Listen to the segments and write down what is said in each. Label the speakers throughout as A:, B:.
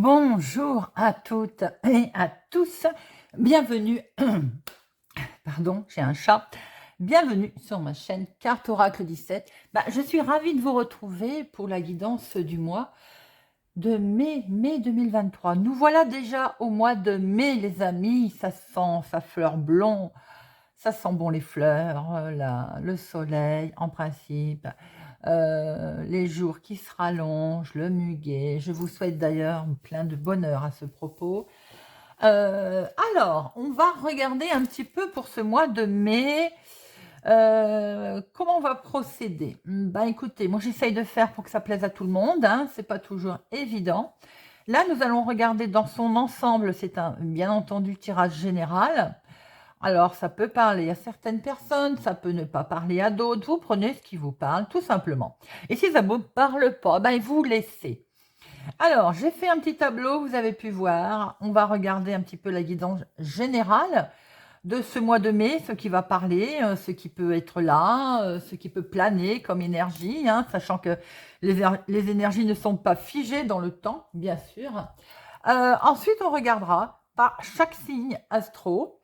A: Bonjour à toutes et à tous. Bienvenue, pardon, j'ai un chat. Bienvenue sur ma chaîne Carte Oracle 17. Je suis ravie de vous retrouver pour la guidance du mois de mai 2023. Nous voilà déjà au mois de mai, les amis. Ça sent, ça fleur blond. Ça sent bon les fleurs, le soleil en principe, les jours qui se rallongent, le muguet. Je vous souhaite d'ailleurs plein de bonheur à ce propos. Alors, on va regarder un petit peu pour ce mois de mai, comment on va procéder. Écoutez, moi j'essaye de faire pour que ça plaise à tout le monde, hein, c'est pas toujours évident. Là, nous allons regarder dans son ensemble, c'est bien entendu tirage général. Alors, ça peut parler à certaines personnes, ça peut ne pas parler à d'autres. Vous prenez ce qui vous parle, tout simplement. Et si ça ne vous parle pas, vous laissez. Alors, j'ai fait un petit tableau, vous avez pu voir. On va regarder un petit peu la guidance générale de ce mois de mai, ce qui va parler, ce qui peut être là, ce qui peut planer comme énergie, hein, sachant que les énergies ne sont pas figées dans le temps, bien sûr. Ensuite, on regardera par chaque signe astro.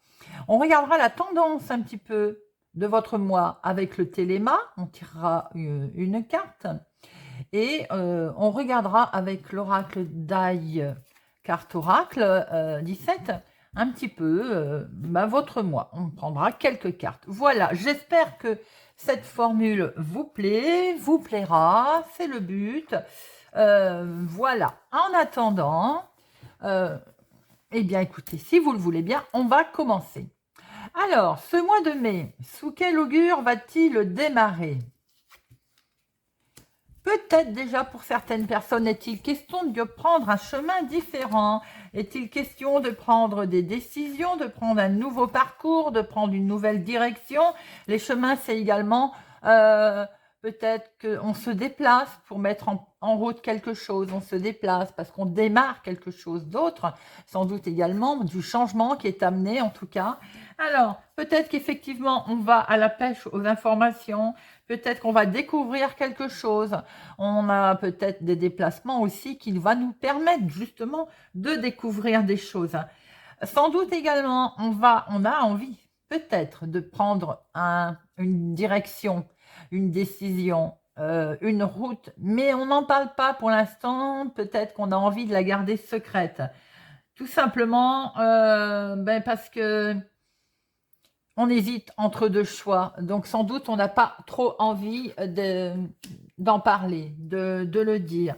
A: On regardera la tendance un petit peu de votre mois avec le téléma. On tirera une carte. Et on regardera avec l'oracle d'Aïe, carte oracle 17, un petit peu votre mois. On prendra quelques cartes. Voilà, j'espère que cette formule vous plaît, vous plaira. C'est le but. Voilà. En attendant, écoutez, si vous le voulez bien, on va commencer. Alors, ce mois de mai, sous quel augure va-t-il démarrer? Peut-être déjà pour certaines personnes, est-il question de prendre un chemin différent? Est-il question de prendre des décisions, de prendre un nouveau parcours, de prendre une nouvelle direction? Les chemins, c'est également peut-être qu'on se déplace pour mettre en route quelque chose. On se déplace parce qu'on démarre quelque chose d'autre. Sans doute également du changement qui est amené en tout cas. Alors, peut-être qu'effectivement, on va à la pêche aux informations. Peut-être qu'on va découvrir quelque chose. On a peut-être des déplacements aussi qui va nous permettre justement de découvrir des choses. Sans doute également, on a envie peut-être de prendre une direction, une décision, une route, mais on n'en parle pas pour l'instant. Peut-être qu'on a envie de la garder secrète. Tout simplement parce que on hésite entre deux choix, donc sans doute on n'a pas trop envie d'en parler, de le dire.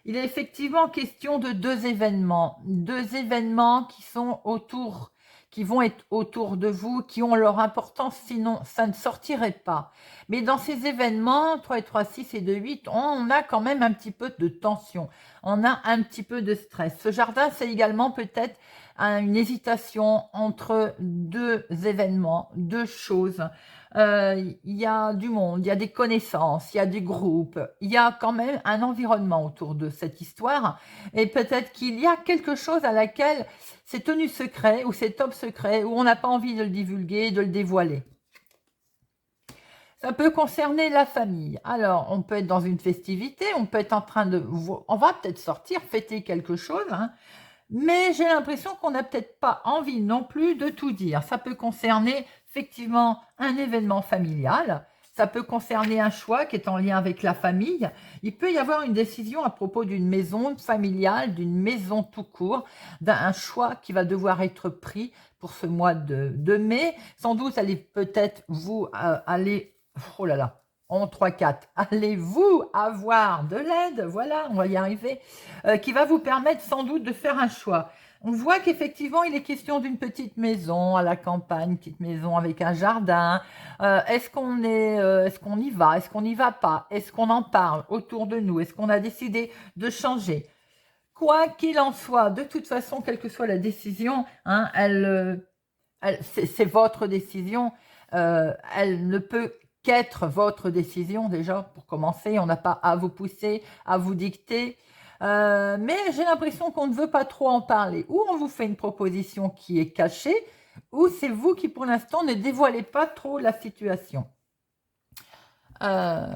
A: Il est effectivement question de deux événements qui vont être autour de vous, qui ont leur importance, sinon ça ne sortirait pas. Mais dans ces événements, 3 et 3, 6 et 2, 8, on a quand même un petit peu de tension, on a un petit peu de stress. Ce jardin, c'est également peut-être une hésitation entre deux événements, deux choses. Il y a du monde, il y a des connaissances, il y a des groupes, il y a quand même un environnement autour de cette histoire et peut-être qu'il y a quelque chose à laquelle c'est tenu secret ou c'est top secret où on n'a pas envie de le divulguer, de le dévoiler. Ça peut concerner la famille. Alors, on peut être dans une festivité, on peut être en train de... On va peut-être sortir, fêter quelque chose, hein, mais j'ai l'impression qu'on n'a peut-être pas envie non plus de tout dire. Ça peut concerner effectivement un événement familial, ça peut concerner un choix qui est en lien avec la famille. Il peut y avoir une décision à propos d'une maison familiale, d'une maison tout court, d'un choix qui va devoir être pris pour ce mois de mai. Sans doute, allez peut-être vous aller... Oh là là, en 3-4, allez-vous avoir de l'aide, voilà, on va y arriver, qui va vous permettre sans doute de faire un choix. On voit qu'effectivement, il est question d'une petite maison à la campagne, une petite maison avec un jardin. Est-ce qu'on y va? Est-ce qu'on n'y va pas? Est-ce qu'on en parle autour de nous? Est-ce qu'on a décidé de changer? Quoi qu'il en soit, de toute façon, quelle que soit la décision, hein, c'est votre décision. Elle ne peut qu'être votre décision déjà pour commencer. On n'a pas à vous pousser, à vous dicter. Mais j'ai l'impression qu'on ne veut pas trop en parler. Ou on vous fait une proposition qui est cachée, ou c'est vous qui pour l'instant ne dévoilez pas trop la situation. Alors,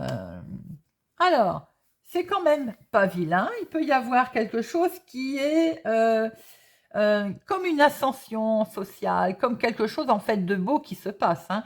A: c'est quand même pas vilain. Il peut y avoir quelque chose qui est comme une ascension sociale, comme quelque chose en fait de beau qui se passe, hein.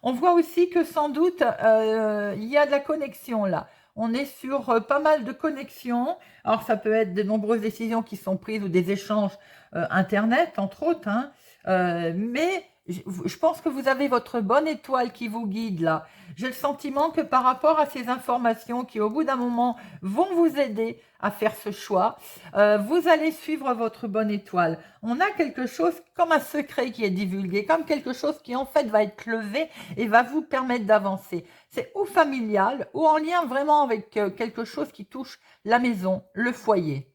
A: On voit aussi que sans doute il y a de la connexion là. On est sur pas mal de connexions. Alors ça peut être de nombreuses décisions qui sont prises ou des échanges internet entre autres, hein. Mais je pense que vous avez votre bonne étoile qui vous guide là. J'ai le sentiment que par rapport à ces informations qui au bout d'un moment vont vous aider à faire ce choix, vous allez suivre votre bonne étoile. On a quelque chose comme un secret qui est divulgué, comme quelque chose qui en fait va être levé et va vous permettre d'avancer. C'est ou familial ou en lien vraiment avec quelque chose qui touche la maison, le foyer.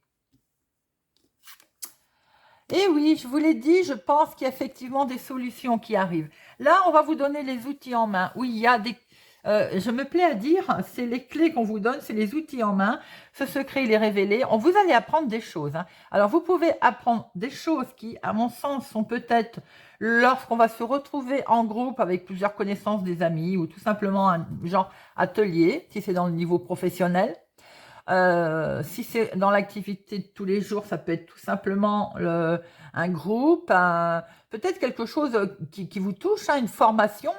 A: Et oui, je vous l'ai dit, je pense qu'il y a effectivement des solutions qui arrivent. Là, on va vous donner les outils en main. Oui, il y a des... je me plais à dire, c'est les clés qu'on vous donne, c'est les outils en main. Ce secret, il est révélé. Vous allez apprendre des choses, hein. Alors, vous pouvez apprendre des choses qui, à mon sens, sont peut-être lorsqu'on va se retrouver en groupe avec plusieurs connaissances des amis ou tout simplement un genre atelier, si c'est dans le niveau professionnel. Si c'est dans l'activité de tous les jours, ça peut être tout simplement un groupe, peut-être quelque chose qui vous touche, hein, une formation,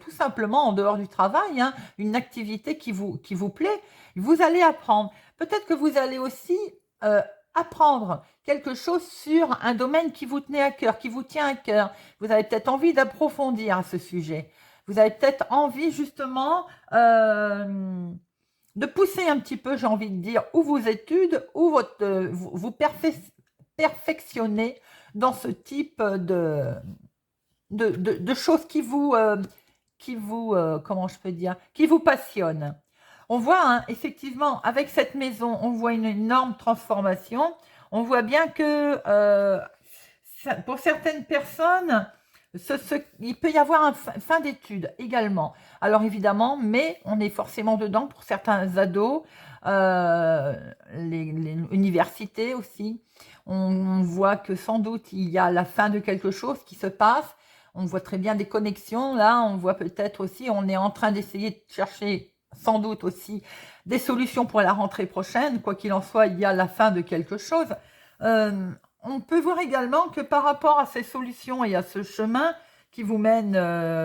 A: tout simplement en dehors du travail, hein, une activité qui vous plaît. Vous allez apprendre. Peut-être que vous allez aussi euh, apprendre quelque chose sur un domaine qui vous tenait à cœur, qui vous tient à cœur. Vous avez peut-être envie d'approfondir à ce sujet. Vous avez peut-être envie justement de pousser un petit peu, j'ai envie de dire, ou vos études, ou vous perfectionnez dans ce type de choses comment je peux dire, qui vous passionnent. On voit, hein, effectivement, avec cette maison, on voit une énorme transformation. On voit bien que pour certaines personnes, il peut y avoir un fin d'études également. Alors évidemment, mais on est forcément dedans pour certains ados, les universités aussi. On voit que sans doute il y a la fin de quelque chose qui se passe. On voit très bien des connexions là. On voit peut-être aussi, on est en train d'essayer de chercher sans doute aussi des solutions pour la rentrée prochaine. Quoi qu'il en soit, il y a la fin de quelque chose. On peut voir également que par rapport à ces solutions et à ce chemin qui vous mène,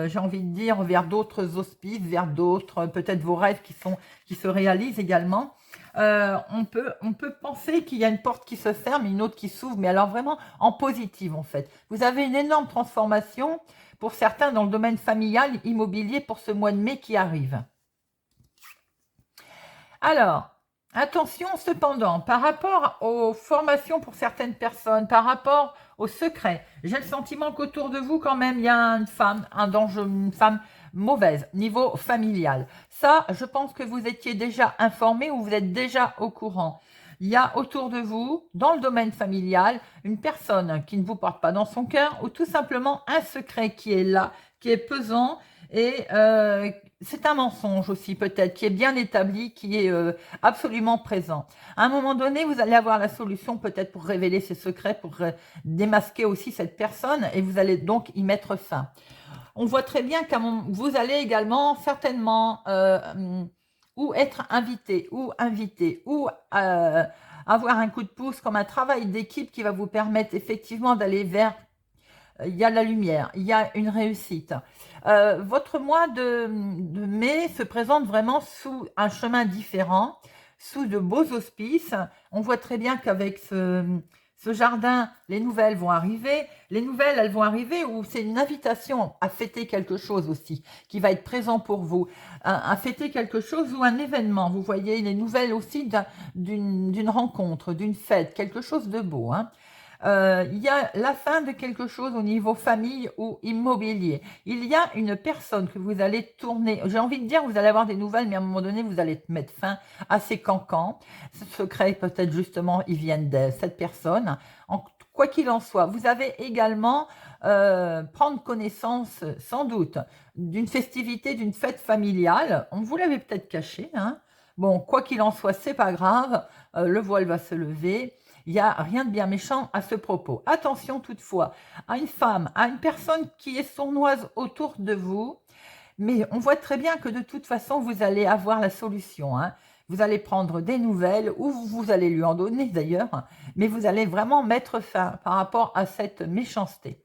A: j'ai envie de dire, vers d'autres auspices, vers d'autres, peut-être vos rêves qui se réalisent également, on peut penser qu'il y a une porte qui se ferme, une autre qui s'ouvre, mais alors vraiment en positive en fait. Vous avez une énorme transformation pour certains dans le domaine familial, immobilier pour ce mois de mai qui arrive. Alors, attention cependant, par rapport aux formations pour certaines personnes, par rapport aux secrets, j'ai le sentiment qu'autour de vous, quand même, il y a une femme, un danger, une femme mauvaise, niveau familial. Ça, je pense que vous étiez déjà informé ou vous êtes déjà au courant. Il y a autour de vous, dans le domaine familial, une personne qui ne vous porte pas dans son cœur ou tout simplement un secret qui est là, qui est pesant et c'est un mensonge aussi peut-être, qui est bien établi, qui est absolument présent. À un moment donné, vous allez avoir la solution peut-être pour révéler ces secrets, pour démasquer aussi cette personne et vous allez donc y mettre fin. On voit très bien que vous allez également certainement ou être invité, ou avoir un coup de pouce comme un travail d'équipe qui va vous permettre effectivement d'aller vers il y a la lumière, il y a une réussite. Votre mois de mai se présente vraiment sous un chemin différent, sous de beaux auspices. On voit très bien qu'avec ce jardin, les nouvelles vont arriver. Les nouvelles, elles vont arriver où c'est une invitation à fêter quelque chose aussi, qui va être présent pour vous. À fêter quelque chose ou un événement. Vous voyez, les nouvelles aussi d'une rencontre, d'une fête, quelque chose de beau, hein. Il y a la fin de quelque chose au niveau famille ou immobilier. Il y a une personne que vous allez tourner. J'ai envie de dire, vous allez avoir des nouvelles, mais à un moment donné, vous allez mettre fin à ces cancans. Ce secret, peut-être justement, ils viennent de cette personne. Quoi qu'il en soit, vous avez également prendre connaissance, sans doute, d'une festivité, d'une fête familiale. On vous l'avait peut-être caché, hein. Bon, quoi qu'il en soit, c'est pas grave. Le voile va se lever. Il n'y a rien de bien méchant à ce propos. Attention toutefois à une femme, à une personne qui est sournoise autour de vous, mais on voit très bien que de toute façon, vous allez avoir la solution, hein. Vous allez prendre des nouvelles ou vous allez lui en donner d'ailleurs, mais vous allez vraiment mettre fin par rapport à cette méchanceté.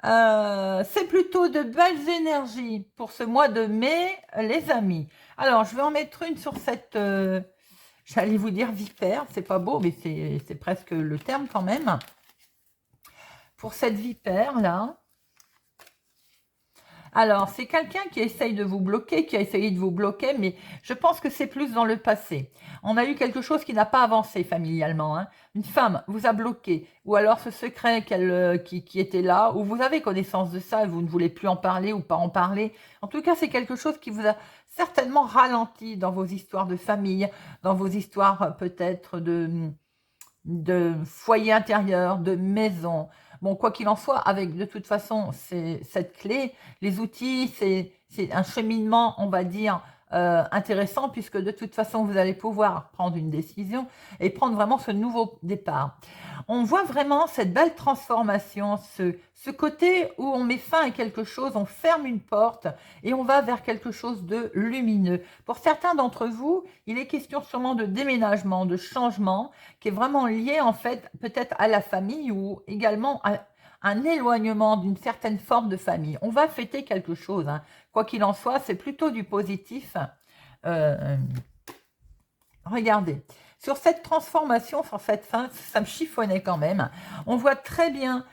A: C'est plutôt de belles énergies pour ce mois de mai, les amis. Alors, je vais en mettre une sur cette, j'allais vous dire vipère, c'est pas beau, mais c'est presque le terme quand même. Pour cette vipère-là, alors, c'est quelqu'un qui essaye de vous bloquer, qui a essayé de vous bloquer, mais je pense que c'est plus dans le passé. On a eu quelque chose qui n'a pas avancé familialement, hein. Une femme vous a bloqué, ou alors ce secret qui était là, ou vous avez connaissance de ça et vous ne voulez plus en parler ou pas en parler. En tout cas, c'est quelque chose qui vous a certainement ralenti dans vos histoires de famille, dans vos histoires peut-être de foyer intérieur, de maison. Bon, quoi qu'il en soit, avec de toute façon cette clé, les outils, c'est un cheminement, on va dire, intéressant, puisque de toute façon, vous allez pouvoir prendre une décision et prendre vraiment ce nouveau départ. On voit vraiment cette belle transformation, ce côté où on met fin à quelque chose, on ferme une porte et on va vers quelque chose de lumineux. Pour certains d'entre vous, il est question sûrement de déménagement, de changement, qui est vraiment lié en fait peut-être à la famille ou également à un éloignement d'une certaine forme de famille. On va fêter quelque chose, hein. Quoi qu'il en soit, c'est plutôt du positif. Euh, Regardez, sur cette transformation, sur cette fin, ça me chiffonnait quand même. On voit très bien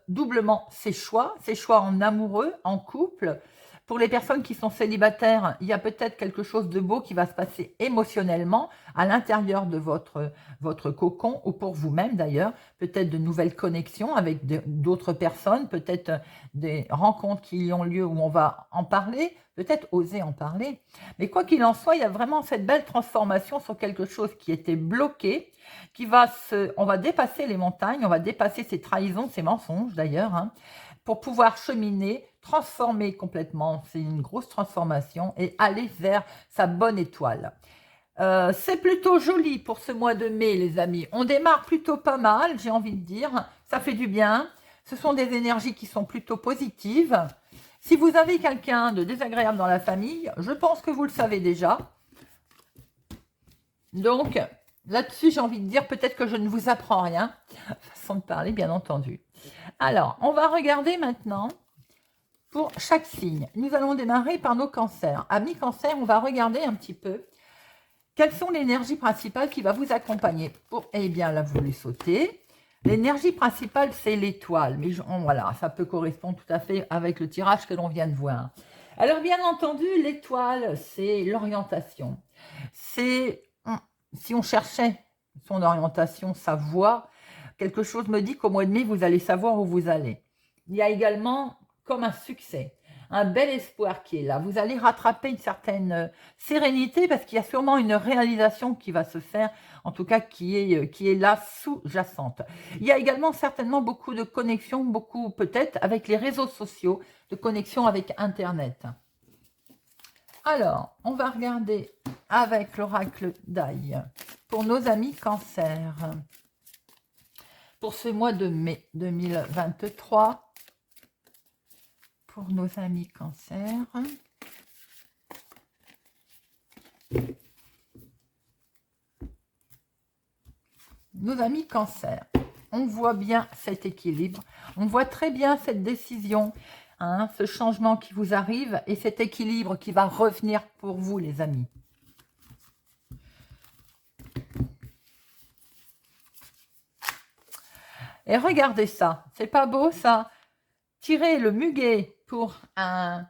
A: doublement ses choix en amoureux, en couple. Pour les personnes qui sont célibataires, il y a peut-être quelque chose de beau qui va se passer émotionnellement à l'intérieur de votre cocon, ou pour vous-même d'ailleurs, peut-être de nouvelles connexions avec d'autres personnes, peut-être des rencontres qui y ont lieu où on va en parler, peut-être oser en parler. Mais quoi qu'il en soit, il y a vraiment cette belle transformation sur quelque chose qui était bloqué, on va dépasser les montagnes, on va dépasser ces trahisons, ces mensonges d'ailleurs, hein, pour pouvoir cheminer, transformer complètement, c'est une grosse transformation, et aller vers sa bonne étoile. C'est plutôt joli pour ce mois de mai, les amis. On démarre plutôt pas mal, j'ai envie de dire. Ça fait du bien. Ce sont des énergies qui sont plutôt positives. Si vous avez quelqu'un de désagréable dans la famille, je pense que vous le savez déjà. Donc, là-dessus, j'ai envie de dire peut-être que je ne vous apprends rien. Façon de parler, bien entendu. Alors, on va regarder maintenant pour chaque signe. Nous allons démarrer par nos cancers. Amis cancers, on va regarder un petit peu quelles sont les énergies principales qui va vous accompagner. Eh bien, là, vous les sautez. L'énergie principale, c'est l'étoile. Mais voilà, ça peut correspondre tout à fait avec le tirage que l'on vient de voir. Alors, bien entendu, l'étoile, c'est l'orientation. C'est, si on cherchait son orientation, sa voie, quelque chose me dit qu'au mois de mai, vous allez savoir où vous allez. Il y a également comme un succès, un bel espoir qui est là. Vous allez rattraper une certaine sérénité parce qu'il y a sûrement une réalisation qui va se faire, en tout cas qui est là sous-jacente. Il y a également certainement beaucoup de connexions, beaucoup peut-être avec les réseaux sociaux, de connexions avec Internet. Alors, on va regarder avec l'oracle d'Aïe pour nos amis Cancer. Pour ce mois de mai 2023, pour nos amis Cancer. Nos amis Cancer, on voit bien cet équilibre, on voit très bien cette décision, hein, ce changement qui vous arrive et cet équilibre qui va revenir pour vous, les amis. Et regardez ça, c'est pas beau ça? Tirer le muguet pour un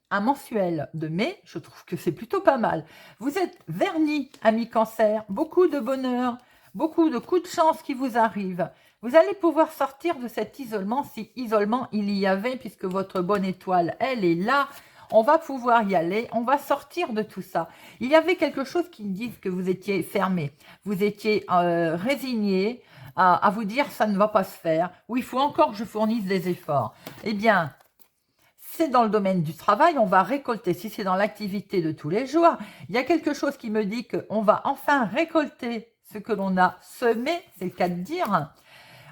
A: mensuel de mai, je trouve que c'est plutôt pas mal. Vous êtes vernis, amis Cancer, beaucoup de bonheur, beaucoup de coups de chance qui vous arrivent. Vous allez pouvoir sortir de cet isolement, si isolement il y avait, puisque votre bonne étoile, elle est là. On va pouvoir y aller, on va sortir de tout ça. Il y avait quelque chose qui me dit que vous étiez fermé, vous étiez résigné à vous dire ça ne va pas se faire, ou il faut encore que je fournisse des efforts. Eh bien, c'est dans le domaine du travail, on va récolter. Si c'est dans l'activité de tous les jours, il y a quelque chose qui me dit qu'on va enfin récolter ce que l'on a semé, c'est le cas de dire.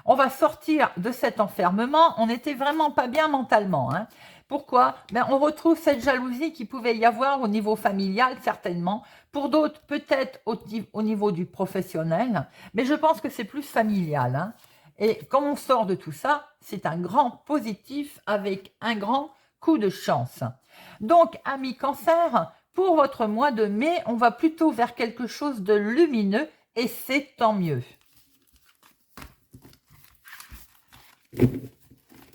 A: On va sortir de cet enfermement, on n'était vraiment pas bien mentalement, hein, Pourquoi? Ben, on retrouve cette jalousie qui pouvait y avoir au niveau familial, certainement. Pour d'autres, peut-être au niveau du professionnel. Mais je pense que c'est plus familial, hein. Et comme on sort de tout ça, c'est un grand positif avec un grand coup de chance. Donc, amis Cancer, pour votre mois de mai, on va plutôt vers quelque chose de lumineux et c'est tant mieux.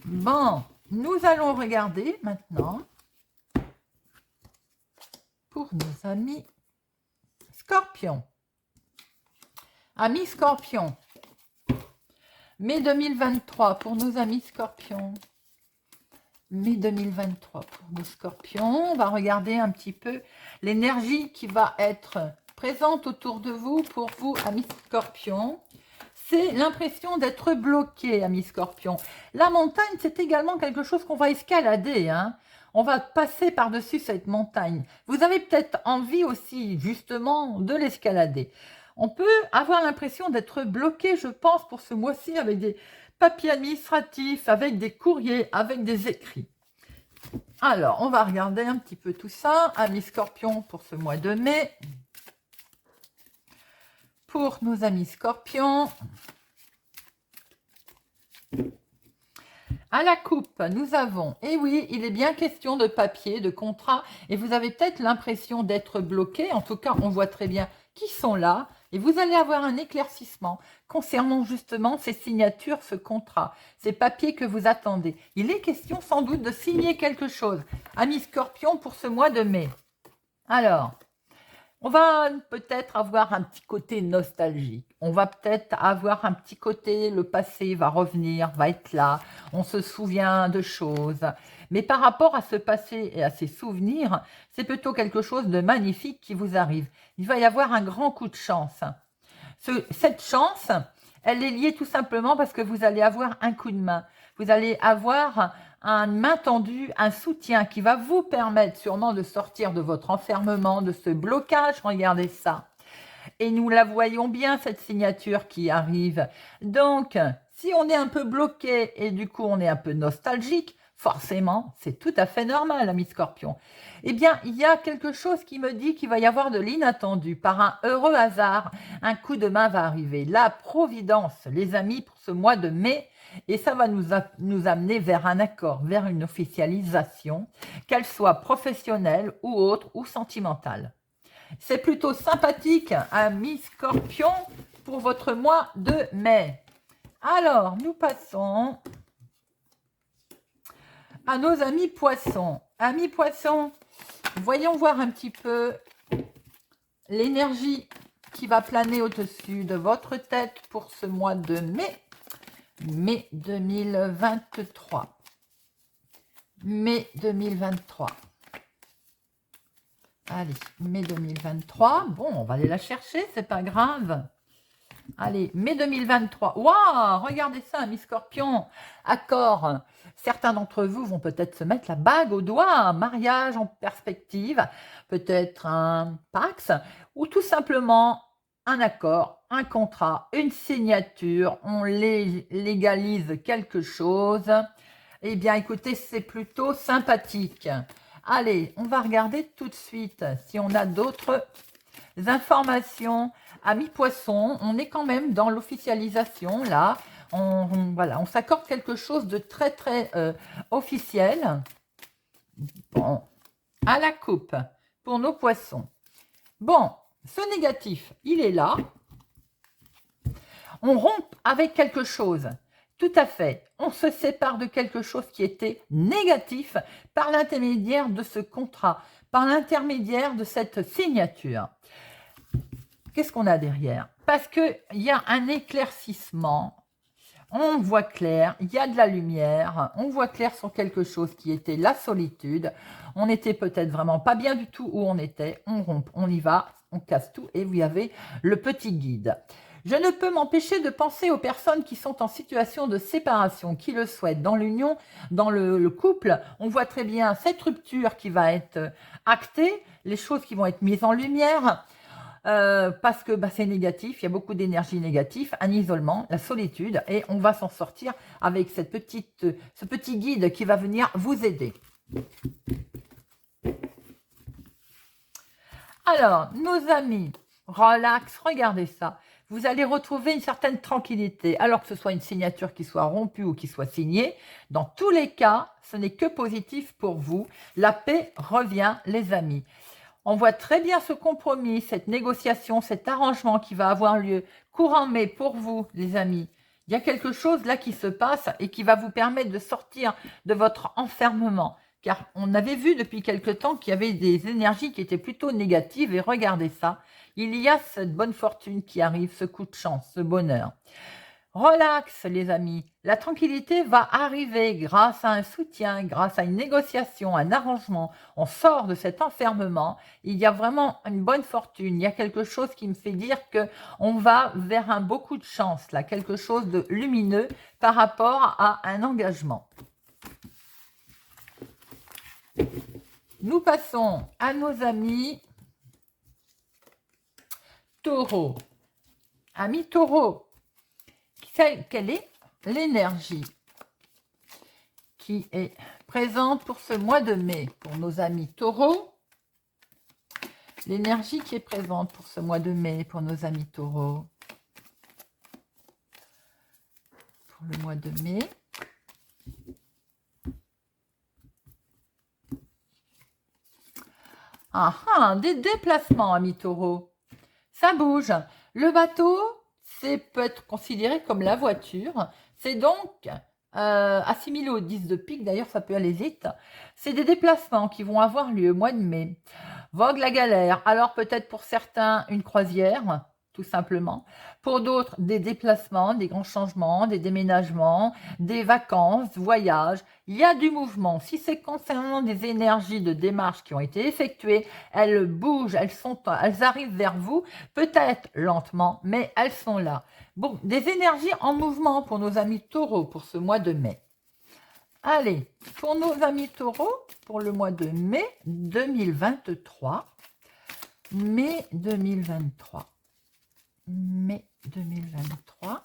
A: Bon, nous allons regarder maintenant pour nos amis Scorpions. Amis Scorpions, mai 2023 pour nos amis Scorpions. Mai 2023 pour nos Scorpions. On va regarder un petit peu l'énergie qui va être présente autour de vous pour vous, amis Scorpions. C'est l'impression d'être bloqué, amis Scorpions. La montagne, c'est également quelque chose qu'on va escalader, hein. On va passer par-dessus cette montagne. Vous avez peut-être envie aussi, justement, de l'escalader. On peut avoir l'impression d'être bloqué, je pense, pour ce mois-ci, avec des papiers administratifs, avec des courriers, avec des écrits. Alors, on va regarder un petit peu tout ça. Amis Scorpions pour ce mois de mai. Pour nos amis Scorpions. À la coupe, nous avons, et oui, il est bien question de papier, de contrat, et vous avez peut-être l'impression d'être bloqué. En tout cas, on voit très bien qui sont là, et vous allez avoir un éclaircissement concernant justement ces signatures, ce contrat, ces papiers que vous attendez. Il est question sans doute de signer quelque chose, amis Scorpions, pour ce mois de mai. Alors, on va peut-être avoir un petit côté nostalgique. On va peut-être avoir un petit côté, le passé va revenir, va être là. On se souvient de choses. Mais par rapport à ce passé et à ces souvenirs, c'est plutôt quelque chose de magnifique qui vous arrive. Il va y avoir un grand coup de chance. Cette chance, elle est liée tout simplement parce que vous allez avoir un coup de main. Vous allez avoir une main tendue, un soutien qui va vous permettre sûrement de sortir de votre enfermement, de ce blocage. Regardez ça. Et nous la voyons bien, cette signature qui arrive. Donc, si on est un peu bloqué et du coup on est un peu nostalgique, forcément, c'est tout à fait normal, ami Scorpion. Eh bien, il y a quelque chose qui me dit qu'il va y avoir de l'inattendu. Par un heureux hasard, un coup de main va arriver. La providence, les amis, pour ce mois de mai, et ça va nous amener vers un accord, vers une officialisation, qu'elle soit professionnelle ou autre ou sentimentale. C'est plutôt sympathique, ami Scorpion, pour votre mois de mai. Alors, nous passons à nos amis Poissons. Amis Poissons, voyons voir un petit peu l'énergie qui va planer au-dessus de votre tête pour ce mois de mai. Mai 2023. Mai 2023. Allez, mai 2023. Bon, on va aller la chercher, c'est pas grave. Allez, mai 2023. Waouh, regardez ça, amis Scorpion. Accord. Certains d'entre vous vont peut-être se mettre la bague au doigt, un mariage en perspective, peut-être un Pax, ou tout simplement un accord, un contrat, une signature, on légalise quelque chose. Eh bien, écoutez, c'est plutôt sympathique. Allez, on va regarder tout de suite si on a d'autres informations. Amis Poissons, on est quand même dans l'officialisation, là. Voilà, on s'accorde quelque chose de très, très officiel. Bon, à la coupe pour nos poissons. Bon, ce négatif, il est là. On rompt avec quelque chose. Tout à fait. On se sépare de quelque chose qui était négatif par l'intermédiaire de ce contrat, par l'intermédiaire de cette signature. Qu'est-ce qu'on a derrière? Parce qu'il y a un éclaircissement. On voit clair, il y a de la lumière, on voit clair sur quelque chose qui était la solitude. On n'était peut-être vraiment pas bien du tout où on était. On rompt, on y va, on casse tout et vous avez le petit guide. Je ne peux m'empêcher de penser aux personnes qui sont en situation de séparation, qui le souhaitent. Dans l'union, dans le couple, on voit très bien cette rupture qui va être actée, les choses qui vont être mises en lumière. Parce que c'est négatif, il y a beaucoup d'énergie négative, un isolement, la solitude, et on va s'en sortir avec ce petit guide qui va venir vous aider. Alors, nos amis, relax, regardez ça. Vous allez retrouver une certaine tranquillité, alors que ce soit une signature qui soit rompue ou qui soit signée. Dans tous les cas, ce n'est que positif pour vous. La paix revient, les amis. On voit très bien ce compromis, cette négociation, cet arrangement qui va avoir lieu courant mai pour vous, les amis. Il y a quelque chose là qui se passe et qui va vous permettre de sortir de votre enfermement. Car on avait vu depuis quelque temps qu'il y avait des énergies qui étaient plutôt négatives. Et regardez ça, il y a cette bonne fortune qui arrive, ce coup de chance, ce bonheur. Relax, les amis. La tranquillité va arriver grâce à un soutien, grâce à une négociation, un arrangement. On sort de cet enfermement. Il y a vraiment une bonne fortune. Il y a quelque chose qui me fait dire que on va vers un beau coup de chance, là, quelque chose de lumineux par rapport à un engagement. Nous passons à nos amis taureaux. Amis taureaux, quelle est l'énergie qui est présente pour ce mois de mai pour nos amis taureaux? L'énergie qui est présente pour ce mois de mai pour nos amis taureaux. Pour le mois de mai. Ah, des déplacements, amis taureaux. Ça bouge. Le bateau, c'est peut être considéré comme la voiture. C'est donc assimilé au 10 de pique. D'ailleurs, ça peut aller vite. C'est des déplacements qui vont avoir lieu au mois de mai. Vogue la galère. Alors peut-être pour certains, une croisière, tout simplement. Pour d'autres, des déplacements, des grands changements, des déménagements, des vacances, voyages. Il y a du mouvement. Si c'est concernant des énergies de démarche qui ont été effectuées, elles bougent, elles arrivent vers vous, peut-être lentement, mais elles sont là. Bon, des énergies en mouvement pour nos amis taureaux pour ce mois de mai. Allez, pour nos amis taureaux, pour le mois de mai 2023. Mai 2023. Mai 2023.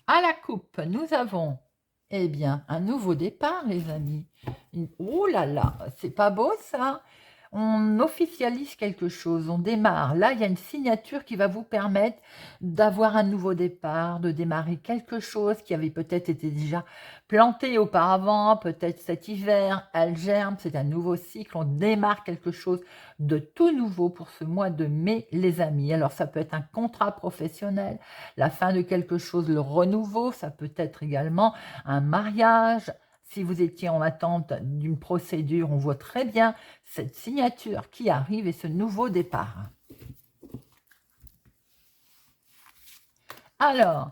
A: À la coupe, nous avons, eh bien, un nouveau départ, les amis. Oh là là, c'est pas beau ça? On officialise quelque chose, on démarre. Là, il y a une signature qui va vous permettre d'avoir un nouveau départ, de démarrer quelque chose qui avait peut-être été déjà planté auparavant, peut-être cet hiver, elle germe, c'est un nouveau cycle, on démarre quelque chose de tout nouveau pour ce mois de mai, les amis. Alors, ça peut être un contrat professionnel, la fin de quelque chose, le renouveau, ça peut être également un mariage. Si vous étiez en attente d'une procédure, on voit très bien cette signature qui arrive et ce nouveau départ. Alors,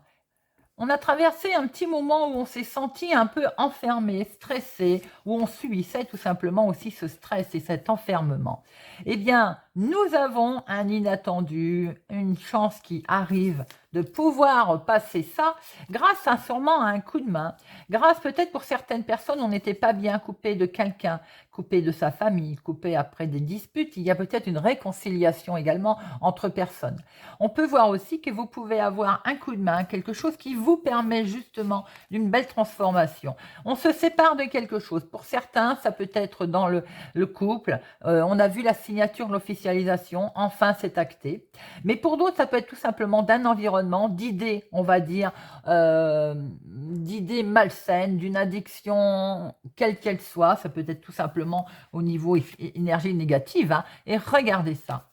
A: on a traversé un petit moment où on s'est senti un peu enfermé, stressé, où on subissait tout simplement aussi ce stress et cet enfermement. Eh bien, nous avons un inattendu, une chance qui arrive de pouvoir passer ça grâce sûrement à un coup de main. Grâce peut-être pour certaines personnes, on n'était pas bien coupé de quelqu'un, coupé de sa famille, coupé après des disputes. Il y a peut-être une réconciliation également entre personnes. On peut voir aussi que vous pouvez avoir un coup de main, quelque chose qui vous permet justement d'une belle transformation. On se sépare de quelque chose. Pour certains, ça peut être dans le couple. On a vu la signature, l'officialisation. Enfin, c'est acté. Mais pour d'autres, ça peut être tout simplement d'un environnement, d'idées, on va dire, d'idées malsaines, d'une addiction, quelle qu'elle soit. Ça peut être tout simplement au niveau énergie négative. Hein. Et regardez ça.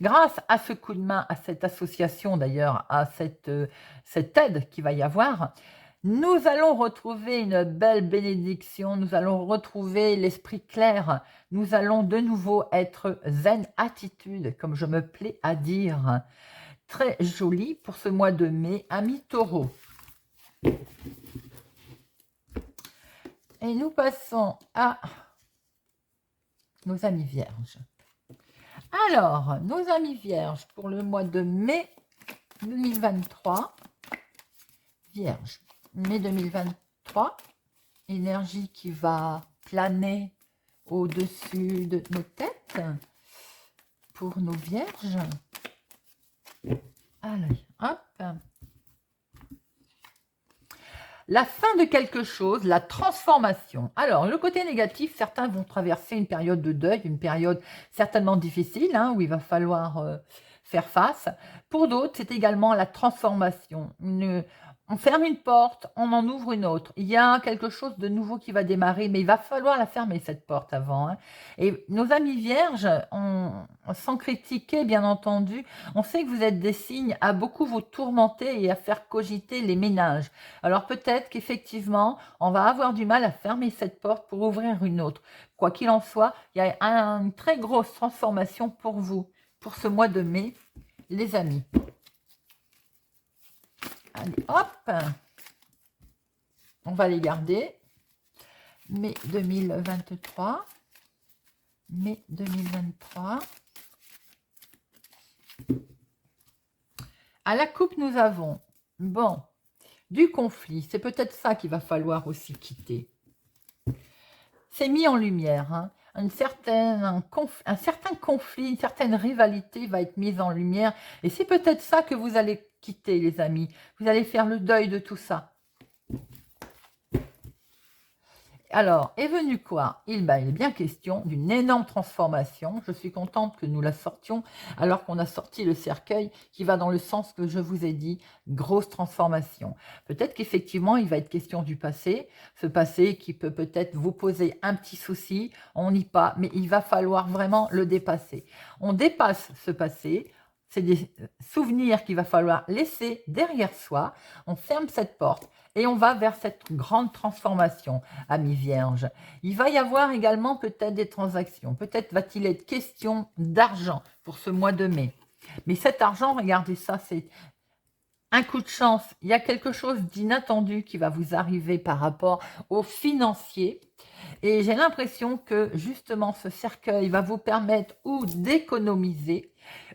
A: Grâce à ce coup de main, à cette association d'ailleurs, à cette aide qu'il va y avoir, nous allons retrouver une belle bénédiction, nous allons retrouver l'esprit clair, nous allons de nouveau être zen attitude, comme je me plais à dire. Très joli pour ce mois de mai, amis taureaux. Et nous passons à nos amis vierges. Alors, nos amis vierges pour le mois de mai 2023. Vierge, mai 2023. Énergie qui va planer au-dessus de nos têtes pour nos vierges. Allez, hop. La fin de quelque chose, la transformation. Alors, le côté négatif, certains vont traverser une période de deuil, une période certainement difficile, hein, où il va falloir faire face. Pour d'autres, c'est également la transformation. On ferme une porte, on en ouvre une autre. Il y a quelque chose de nouveau qui va démarrer, mais il va falloir la fermer, cette porte, avant, hein. Et nos amis vierges, sans critiquer, bien entendu, on sait que vous êtes des signes à beaucoup vous tourmenter et à faire cogiter les ménages. Alors peut-être qu'effectivement, on va avoir du mal à fermer cette porte pour ouvrir une autre. Quoi qu'il en soit, il y a une très grosse transformation pour vous, pour ce mois de mai, les amis. Allez, hop, on va les garder. Mai 2023. Mai 2023. À la coupe, nous avons, bon, du conflit. C'est peut-être ça qu'il va falloir aussi quitter. C'est mis en lumière, hein. Un certain conflit, une certaine rivalité va être mise en lumière. Et c'est peut-être ça que vous allez quitter, les amis. Vous allez faire le deuil de tout ça. Alors, est venu quoi? Il est bien question d'une énorme transformation. Je suis contente que nous la sortions, alors qu'on a sorti le cercueil qui va dans le sens que je vous ai dit, grosse transformation. Peut-être qu'effectivement, il va être question du passé, ce passé qui peut peut-être vous poser un petit souci, on n'y pas, mais il va falloir vraiment le dépasser. On dépasse ce passé, c'est des souvenirs qu'il va falloir laisser derrière soi, on ferme cette porte et on va vers cette grande transformation, amis vierges. Il va y avoir également peut-être des transactions, peut-être va-t-il être question d'argent pour ce mois de mai. Mais cet argent, regardez ça, c'est un coup de chance. Il y a quelque chose d'inattendu qui va vous arriver par rapport au financier. Et j'ai l'impression que justement ce cercueil va vous permettre ou d'économiser,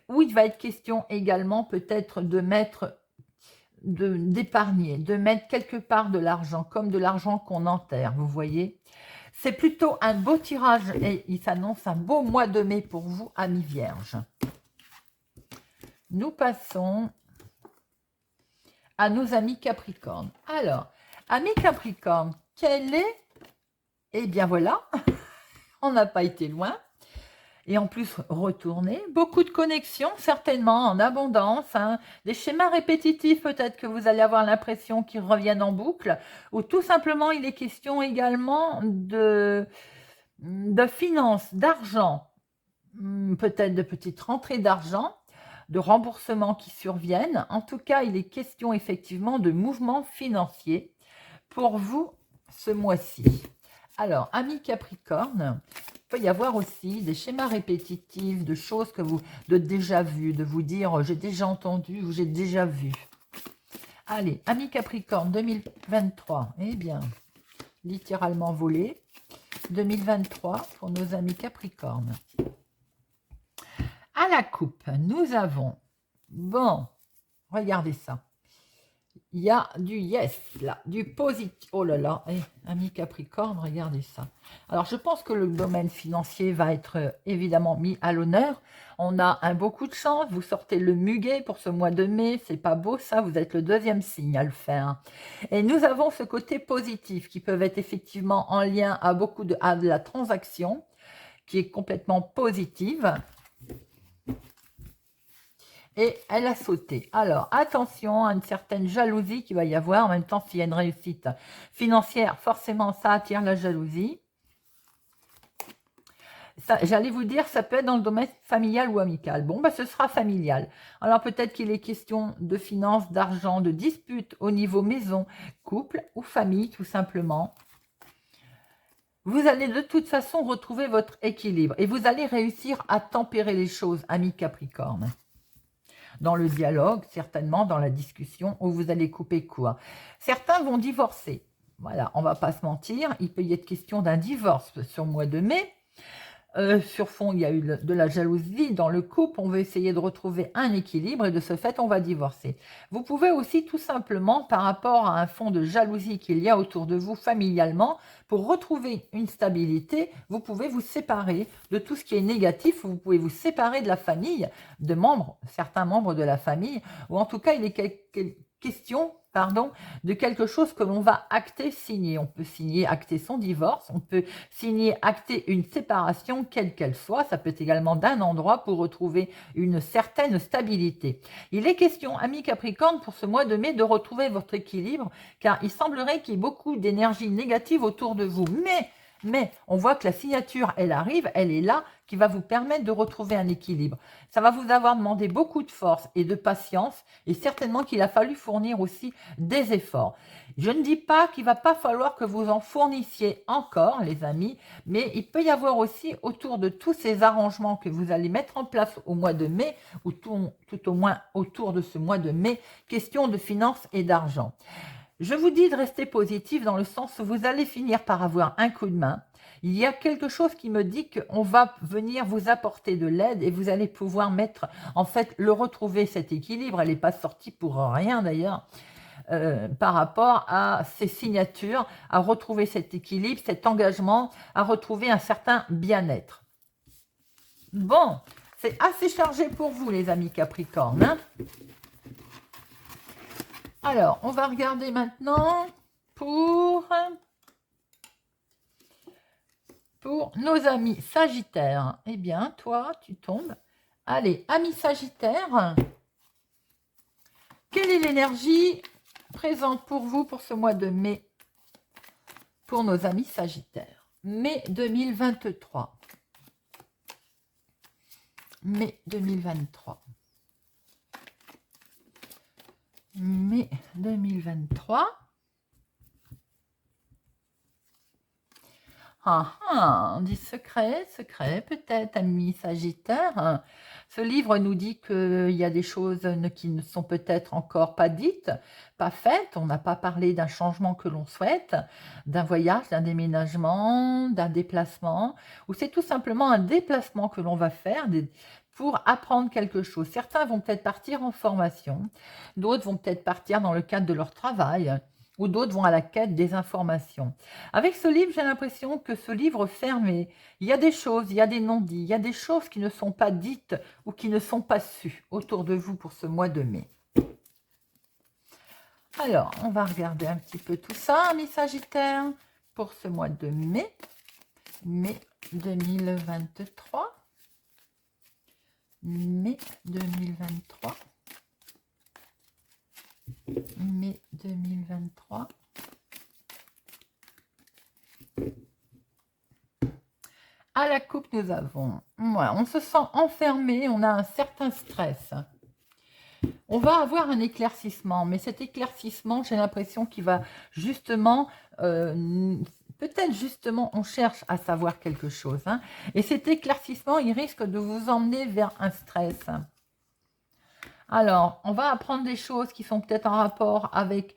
A: ou il va être question également peut-être de mettre, d'épargner, de mettre quelque part de l'argent, comme de l'argent qu'on enterre, vous voyez. C'est plutôt un beau tirage et il s'annonce un beau mois de mai pour vous, amis vierges. Nous passons à nos amis Capricorne. Alors, amis Capricorne, quel est... Eh bien voilà, on n'a pas été loin. Et en plus, retourner. Beaucoup de connexions, certainement, en abondance. Hein. Des schémas répétitifs, peut-être que vous allez avoir l'impression qu'ils reviennent en boucle. Ou tout simplement, il est question également de finances, d'argent. Peut-être de petites rentrées d'argent, de remboursements qui surviennent. En tout cas, il est question effectivement de mouvements financiers pour vous ce mois-ci. Alors, amis Capricorne, il peut y avoir aussi des schémas répétitifs, de choses que de déjà vu, de vous dire j'ai déjà entendu ou j'ai déjà vu. Allez, amis Capricorne 2023, eh bien, littéralement volé. 2023 pour nos amis Capricorne. À la coupe, nous avons, bon, regardez ça. Il y a du yes, là, du positif. Oh là là, ami Capricorne, regardez ça. Alors, je pense que le domaine financier va être évidemment mis à l'honneur. On a un beaucoup de chance. Vous sortez le muguet pour ce mois de mai. C'est pas beau, ça. Vous êtes le deuxième signe à le faire. Et nous avons ce côté positif qui peut être effectivement en lien à à de la transaction qui est complètement positive. Et elle a sauté. Alors, attention à une certaine jalousie qu'il va y avoir. En même temps, s'il y a une réussite financière, forcément, ça attire la jalousie. J'allais vous dire, ça peut être dans le domaine familial ou amical. Bon, ce sera familial. Alors, peut-être qu'il est question de finances, d'argent, de disputes au niveau maison, couple ou famille, tout simplement. Vous allez de toute façon retrouver votre équilibre et vous allez réussir à tempérer les choses, amis Capricorne. Dans le dialogue, certainement dans la discussion, où vous allez couper court. Certains vont divorcer. Voilà, on ne va pas se mentir, il peut y être question d'un divorce sur le mois de mai. Sur fond, il y a eu de la jalousie dans le couple, on veut essayer de retrouver un équilibre et de ce fait, on va divorcer. Vous pouvez aussi tout simplement, par rapport à un fond de jalousie qu'il y a autour de vous familialement, pour retrouver une stabilité, vous pouvez vous séparer de tout ce qui est négatif, vous pouvez vous séparer de la famille, certains membres de la famille, ou en tout cas, il est question, pardon, de quelque chose que l'on va acter, signer. On peut signer, acter son divorce, on peut signer, acter une séparation, quelle qu'elle soit. Ça peut être également d'un endroit pour retrouver une certaine stabilité. Il est question, amis Capricorne, pour ce mois de mai, de retrouver votre équilibre, car il semblerait qu'il y ait beaucoup d'énergie négative autour de vous. Mais on voit que la signature, elle arrive, elle est là, qui va vous permettre de retrouver un équilibre. Ça va vous avoir demandé beaucoup de force et de patience, et certainement qu'il a fallu fournir aussi des efforts. Je ne dis pas qu'il ne va pas falloir que vous en fournissiez encore, les amis, mais il peut y avoir aussi autour de tous ces arrangements que vous allez mettre en place au mois de mai, ou tout au moins autour de ce mois de mai, question de finances et d'argent. Je vous dis de rester positif dans le sens où vous allez finir par avoir un coup de main. Il y a quelque chose qui me dit qu'on va venir vous apporter de l'aide et vous allez pouvoir mettre, en fait, le retrouver cet équilibre. Elle n'est pas sortie pour rien d'ailleurs. Par rapport à ces signatures, à retrouver cet équilibre, cet engagement, à retrouver un certain bien-être. Bon, c'est assez chargé pour vous les amis Capricorne, hein. Alors, on va regarder maintenant pour nos amis Sagittaires. Eh bien, toi, tu tombes. Allez, amis Sagittaires, quelle est l'énergie présente pour vous pour ce mois de mai pour nos amis Sagittaires? Mai 2023. Mai 2023. Mai 2023. On dit secret, peut-être, amis Sagittaire. Ce livre nous dit qu'il y a des choses qui ne sont peut-être encore pas dites, pas faites. On n'a pas parlé d'un changement que l'on souhaite, d'un voyage, d'un déménagement, d'un déplacement, ou c'est tout simplement un déplacement que l'on va faire pour apprendre quelque chose. Certains vont peut-être partir en formation, d'autres vont peut-être partir dans le cadre de leur travail, ou d'autres vont à la quête des informations. Avec ce livre, j'ai l'impression que ce livre fermé, il y a des choses, il y a des non-dits, il y a des choses qui ne sont pas dites ou qui ne sont pas sues autour de vous pour ce mois de mai. Alors, on va regarder un petit peu tout ça, mes Sagittaires, pour ce mois de mai, mai 2023. Mai 2023. Mai 2023. À la coupe, nous avons, on se sent enfermé, on a un certain stress. On va avoir un éclaircissement, mais cet éclaircissement, j'ai l'impression qu'il va justement, peut-être justement, on cherche à savoir quelque chose. Hein, et cet éclaircissement, il risque de vous emmener vers un stress. Alors, on va apprendre des choses qui sont peut-être en rapport avec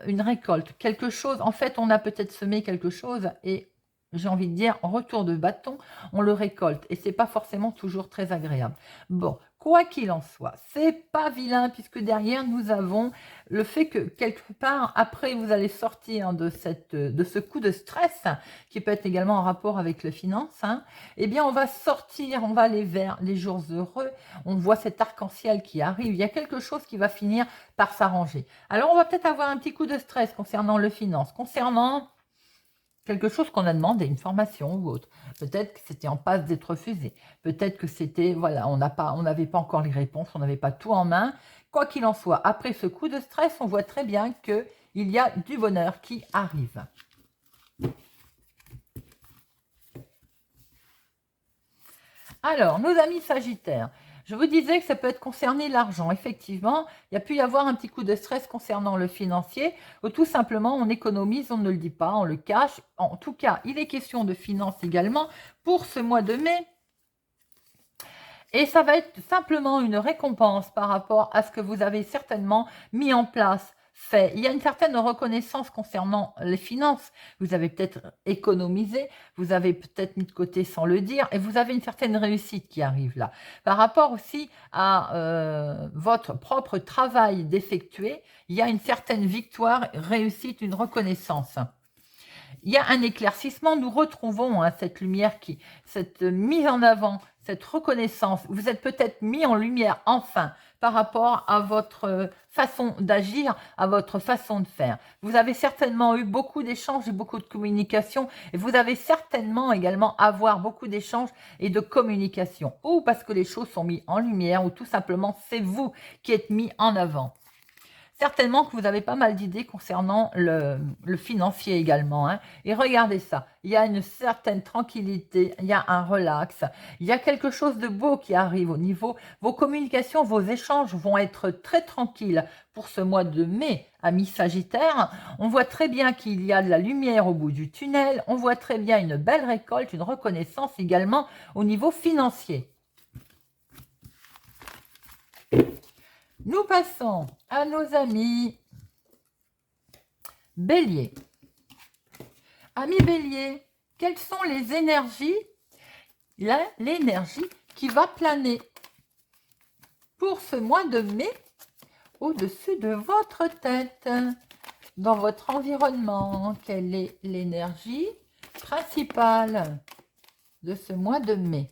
A: une récolte. Quelque chose, en fait, on a peut-être semé quelque chose et j'ai envie de dire, en retour de bâton, on le récolte. Et c'est pas forcément toujours très agréable. Bon, quoi qu'il en soit, c'est pas vilain puisque derrière, nous avons le fait que quelque part, après, vous allez sortir de ce coup de stress, qui peut être également en rapport avec les finances, hein, eh bien, on va sortir, on va aller vers les jours heureux. On voit cet arc-en-ciel qui arrive. Il y a quelque chose qui va finir par s'arranger. Alors, on va peut-être avoir un petit coup de stress concernant le finance, concernant quelque chose qu'on a demandé, une formation ou autre. Peut-être que c'était en passe d'être refusé. Peut-être que c'était, voilà, on n'avait pas encore les réponses, on n'avait pas tout en main. Quoi qu'il en soit, après ce coup de stress, on voit très bien qu'il y a du bonheur qui arrive. Alors, nos amis Sagittaires, je vous disais que ça peut être concerné l'argent. Effectivement, il y a pu y avoir un petit coup de stress concernant le financier, ou tout simplement on économise, on ne le dit pas, on le cache. En tout cas, il est question de finances également pour ce mois de mai. Et ça va être simplement une récompense par rapport à ce que vous avez certainement mis en place. Fait. Il y a une certaine reconnaissance concernant les finances. Vous avez peut-être économisé, vous avez peut-être mis de côté sans le dire, et vous avez une certaine réussite qui arrive là. Par rapport aussi à votre propre travail d'effectuer, il y a une certaine victoire, réussite, une reconnaissance. Il y a un éclaircissement, nous retrouvons cette lumière, cette mise en avant, cette reconnaissance. Vous êtes peut-être mis en lumière enfin par rapport à votre façon d'agir, à votre façon de faire. Vous avez certainement eu beaucoup d'échanges et beaucoup de communication et vous avez certainement également avoir beaucoup d'échanges et de communication, ou parce que les choses sont mises en lumière, ou tout simplement c'est vous qui êtes mis en avant. Certainement que vous avez pas mal d'idées concernant le financier également, hein. Et regardez ça, il y a une certaine tranquillité, il y a un relax, il y a quelque chose de beau qui arrive au niveau. Vos communications, vos échanges vont être très tranquilles pour ce mois de mai, amis Sagittaire. On voit très bien qu'il y a de la lumière au bout du tunnel, on voit très bien une belle récolte, une reconnaissance également au niveau financier. Nous passons à nos amis Bélier. Amis Bélier, quelles sont les énergies, l'énergie qui va planer pour ce mois de mai au-dessus de votre tête, dans votre environnement? Quelle est l'énergie principale de ce mois de mai?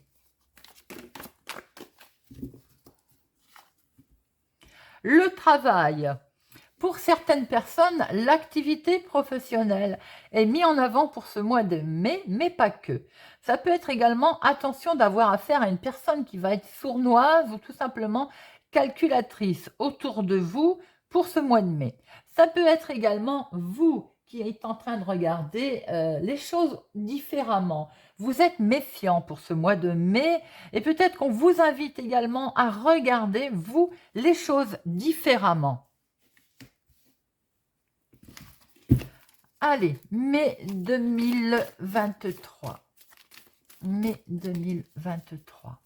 A: Le travail. Pour certaines personnes, l'activité professionnelle est mise en avant pour ce mois de mai, mais pas que. Ça peut être également, attention d'avoir affaire à une personne qui va être sournoise ou tout simplement calculatrice autour de vous pour ce mois de mai. Ça peut être également vous qui êtes en train de regarder les choses différemment. Vous êtes méfiant pour ce mois de mai et peut-être qu'on vous invite également à regarder, vous, les choses différemment. Allez, mai 2023. Mai 2023.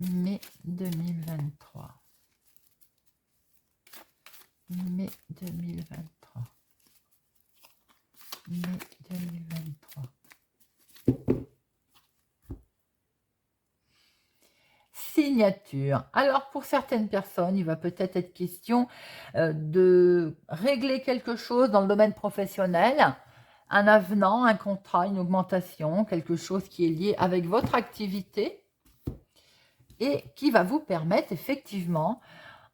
A: Mai 2023. Mai 2023. Mai 2023. Signature. Alors, pour certaines personnes, il va peut-être être question de régler quelque chose dans le domaine professionnel, un avenant, un contrat, une augmentation, quelque chose qui est lié avec votre activité et qui va vous permettre effectivement,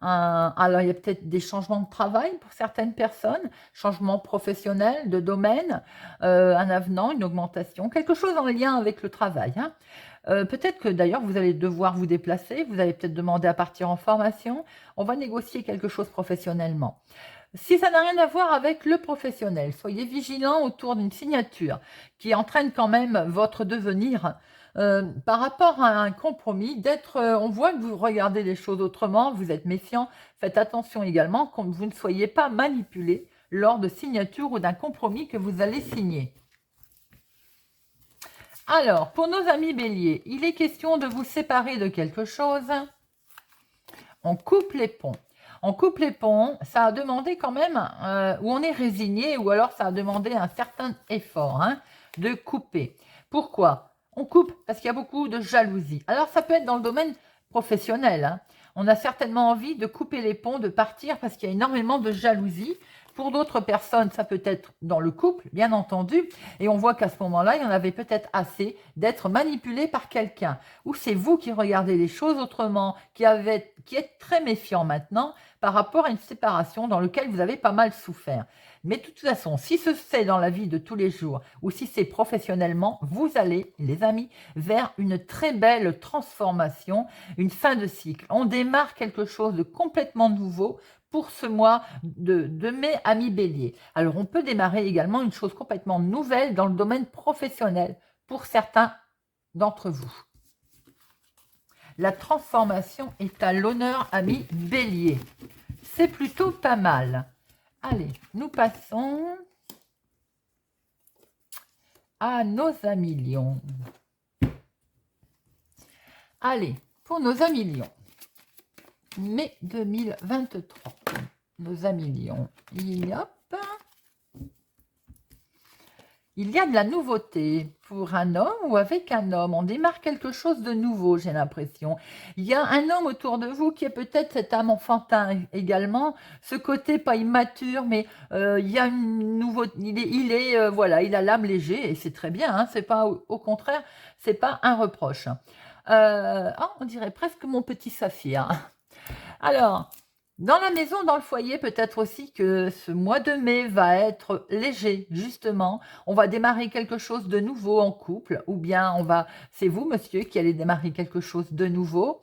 A: alors il y a peut-être des changements de travail pour certaines personnes, changement professionnel, de domaine, un avenant, une augmentation, quelque chose en lien avec le travail, hein. Peut-être que d'ailleurs vous allez devoir vous déplacer, vous allez peut-être demander à partir en formation, on va négocier quelque chose professionnellement. Si ça n'a rien à voir avec le professionnel, soyez vigilant autour d'une signature qui entraîne quand même votre devenir par rapport à un compromis, on voit que vous regardez les choses autrement, vous êtes méfiant, faites attention également que vous ne soyez pas manipulé lors de signature ou d'un compromis que vous allez signer. Alors, pour nos amis Bélier, il est question de vous séparer de quelque chose. On coupe les ponts. On coupe les ponts, ça a demandé quand même, où on est résigné, ou alors ça a demandé un certain effort de couper. Pourquoi? On coupe parce qu'il y a beaucoup de jalousie. Alors, ça peut être dans le domaine professionnel. On a certainement envie de couper les ponts, de partir parce qu'il y a énormément de jalousie. Pour d'autres personnes, ça peut être dans le couple, bien entendu, et on voit qu'à ce moment-là, il y en avait peut-être assez d'être manipulé par quelqu'un. Ou c'est vous qui regardez les choses autrement, qui êtes très méfiant maintenant par rapport à une séparation dans laquelle vous avez pas mal souffert. Mais de toute façon, si c'est dans la vie de tous les jours ou si c'est professionnellement, vous allez, les amis, vers une très belle transformation, une fin de cycle. On démarre quelque chose de complètement nouveau pour ce mois de mai, amis Bélier. Alors, on peut démarrer également une chose complètement nouvelle dans le domaine professionnel pour certains d'entre vous. La transformation est à l'honneur, amis Bélier. C'est plutôt pas mal. Allez, nous passons à nos amis Lions. Allez, pour nos amis Lions. Mai 2023. Nos amis Lions. Il y a de la nouveauté pour un homme ou avec un homme. On démarre quelque chose de nouveau, j'ai l'impression. Il y a un homme autour de vous qui est peut-être cet âme enfantin également. Ce côté pas immature, mais il y a une nouveauté. Voilà, il a l'âme léger et c'est très bien. C'est pas, au contraire, c'est pas un reproche. On dirait presque mon petit saphir. Alors, dans la maison, dans le foyer, peut-être aussi que ce mois de mai va être léger, justement. On va démarrer quelque chose de nouveau en couple, ou bien c'est vous, monsieur, qui allez démarrer quelque chose de nouveau.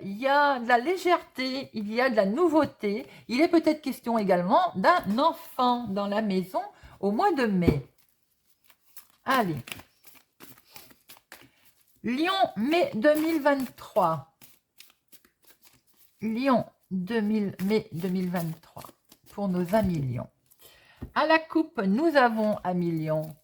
A: Il y a de la légèreté, il y a de la nouveauté. Il est peut-être question également d'un enfant dans la maison au mois de mai. Allez. Lion, mai 2023. Lion, mai 2023, pour nos amis Lions. À la coupe, nous avons amis Lions.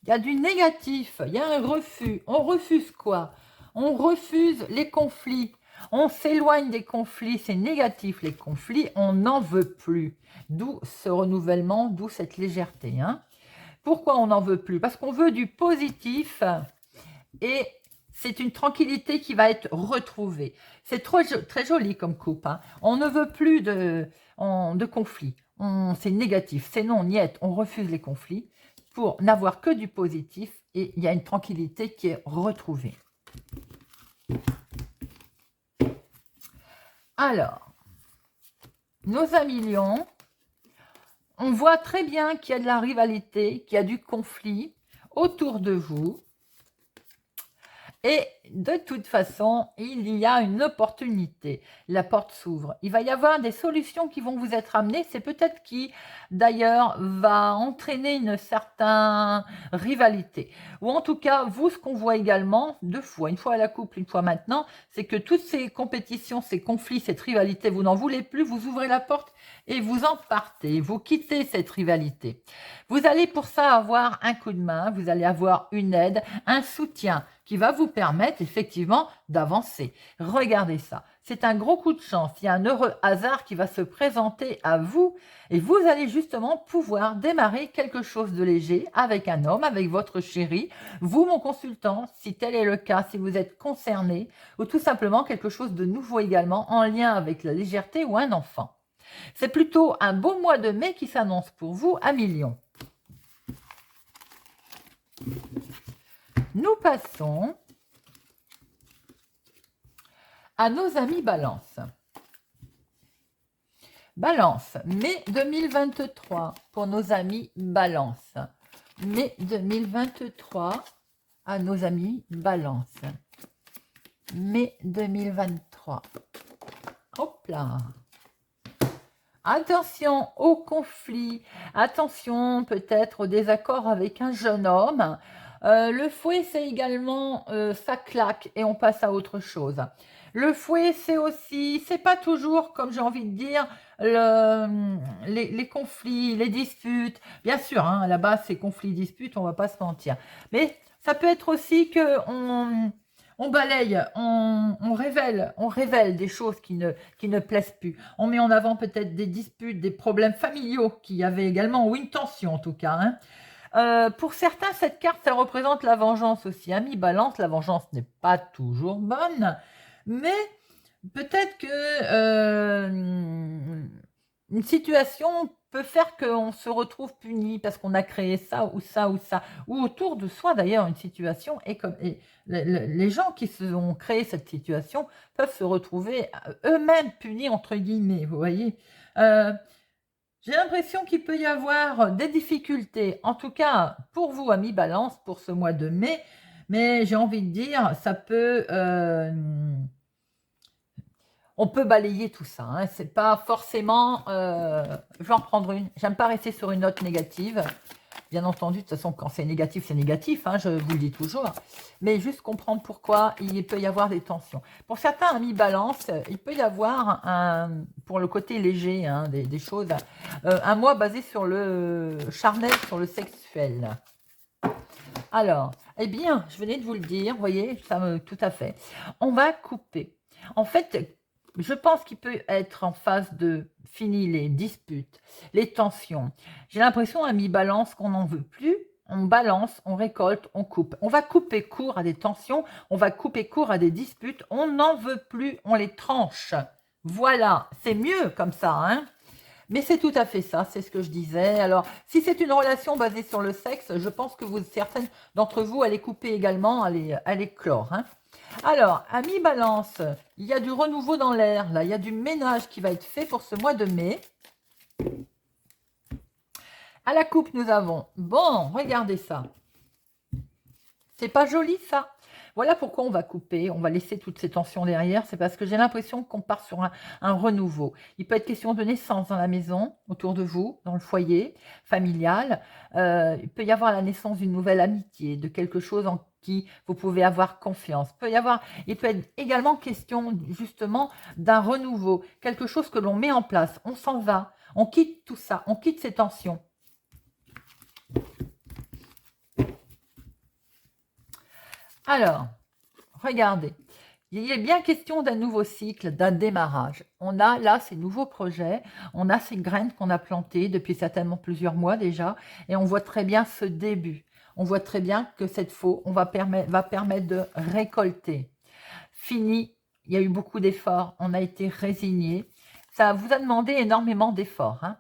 A: Il y a du négatif, il y a un refus. On refuse quoi? On refuse les conflits. On s'éloigne des conflits, c'est négatif les conflits, on n'en veut plus. D'où ce renouvellement, d'où cette légèreté. Hein. Pourquoi on n'en veut plus? Parce qu'on veut du positif et c'est une tranquillité qui va être retrouvée. C'est très joli comme coupe. Hein. On ne veut plus de conflits. C'est négatif. C'est non, niet. On refuse les conflits pour n'avoir que du positif. Et il y a une tranquillité qui est retrouvée. Alors, nos amis lions, on voit très bien qu'il y a de la rivalité, qu'il y a du conflit autour de vous. Et de toute façon, il y a une opportunité. La porte s'ouvre. Il va y avoir des solutions qui vont vous être amenées. C'est peut-être qui, d'ailleurs, va entraîner une certaine rivalité. Ou en tout cas, vous, ce qu'on voit également, deux fois, une fois à la couple, une fois maintenant, c'est que toutes ces compétitions, ces conflits, cette rivalité, vous n'en voulez plus, vous ouvrez la porte et vous en partez. Vous quittez cette rivalité. Vous allez pour ça avoir un coup de main, vous allez avoir une aide, un soutien qui va vous permettre effectivement d'avancer. Regardez ça, c'est un gros coup de chance, il y a un heureux hasard qui va se présenter à vous et vous allez justement pouvoir démarrer quelque chose de léger avec un homme, avec votre chéri, vous mon consultant, si tel est le cas, si vous êtes concerné, ou tout simplement quelque chose de nouveau également en lien avec la légèreté ou un enfant. C'est plutôt un beau mois de mai qui s'annonce pour vous, amis Lions. Nous passons à nos amis Balance. Balance, mai 2023 pour nos amis Balance. Mai 2023 à nos amis Balance. Mai 2023. Hop là. Attention au conflit, attention peut-être au désaccord avec un jeune homme. Le fouet, c'est également, ça claque et on passe à autre chose. Le fouet, c'est aussi, c'est pas toujours, comme j'ai envie de dire, les conflits, les disputes. Bien sûr, hein, là-bas, c'est conflits, disputes, on va pas se mentir. Mais ça peut être aussi que on balaye, on révèle des choses qui ne plaisent plus. On met en avant peut-être des disputes, des problèmes familiaux qui avaient également, ou une tension en tout cas. Hein. Pour certains, cette carte, ça représente la vengeance aussi. Ami Balance, la vengeance n'est pas toujours bonne, mais peut-être que une situation peut faire qu'on se retrouve puni parce qu'on a créé ça ou ça ou ça, ou autour de soi d'ailleurs une situation, et les gens qui se ont créé cette situation peuvent se retrouver eux-mêmes punis entre guillemets, vous voyez. J'ai l'impression qu'il peut y avoir des difficultés, en tout cas pour vous, amis Balance, pour ce mois de mai, mais j'ai envie de dire, ça peut... on peut balayer tout ça, hein. C'est pas forcément... je vais en prendre une. J'aime pas rester sur une note négative. Bien entendu, de toute façon, quand c'est négatif, hein, je vous le dis toujours. Mais juste comprendre pourquoi il peut y avoir des tensions. Pour certains amis Balance, il peut y avoir, pour le côté léger, hein, des choses, un mois basé sur le charnel, sur le sexuel. Alors, eh bien, je venais de vous le dire, vous voyez, tout à fait. On va couper. En fait, je pense qu'il peut être en phase de fini les disputes, les tensions. J'ai l'impression, ami Balance, qu'on n'en veut plus. On balance, on récolte, on coupe. On va couper court à des tensions, on va couper court à des disputes. On n'en veut plus, on les tranche. Voilà, c'est mieux comme ça, hein. Mais c'est tout à fait ça, c'est ce que je disais. Alors, si c'est une relation basée sur le sexe, je pense que certaines d'entre vous allez couper également, allez clore, hein. Alors, ami Balance, il y a du renouveau dans l'air, là. Il y a du ménage qui va être fait pour ce mois de mai. À la coupe, nous avons... Bon, regardez ça. C'est pas joli, ça? Voilà pourquoi on va couper, on va laisser toutes ces tensions derrière. C'est parce que j'ai l'impression qu'on part sur un renouveau. Il peut être question de naissance dans la maison, autour de vous, dans le foyer familial. Il peut y avoir la naissance d'une nouvelle amitié, de quelque chose en qui vous pouvez avoir confiance. Il peut être également question justement d'un renouveau, quelque chose que l'on met en place. On s'en va, on quitte tout ça, on quitte ces tensions. Alors, regardez, il est bien question d'un nouveau cycle, d'un démarrage. On a là ces nouveaux projets, on a ces graines qu'on a plantées depuis certainement plusieurs mois déjà, et on voit très bien ce début. On voit très bien que cette faux va permettre de récolter. Fini, il y a eu beaucoup d'efforts, on a été résigné. Ça vous a demandé énormément d'efforts, hein.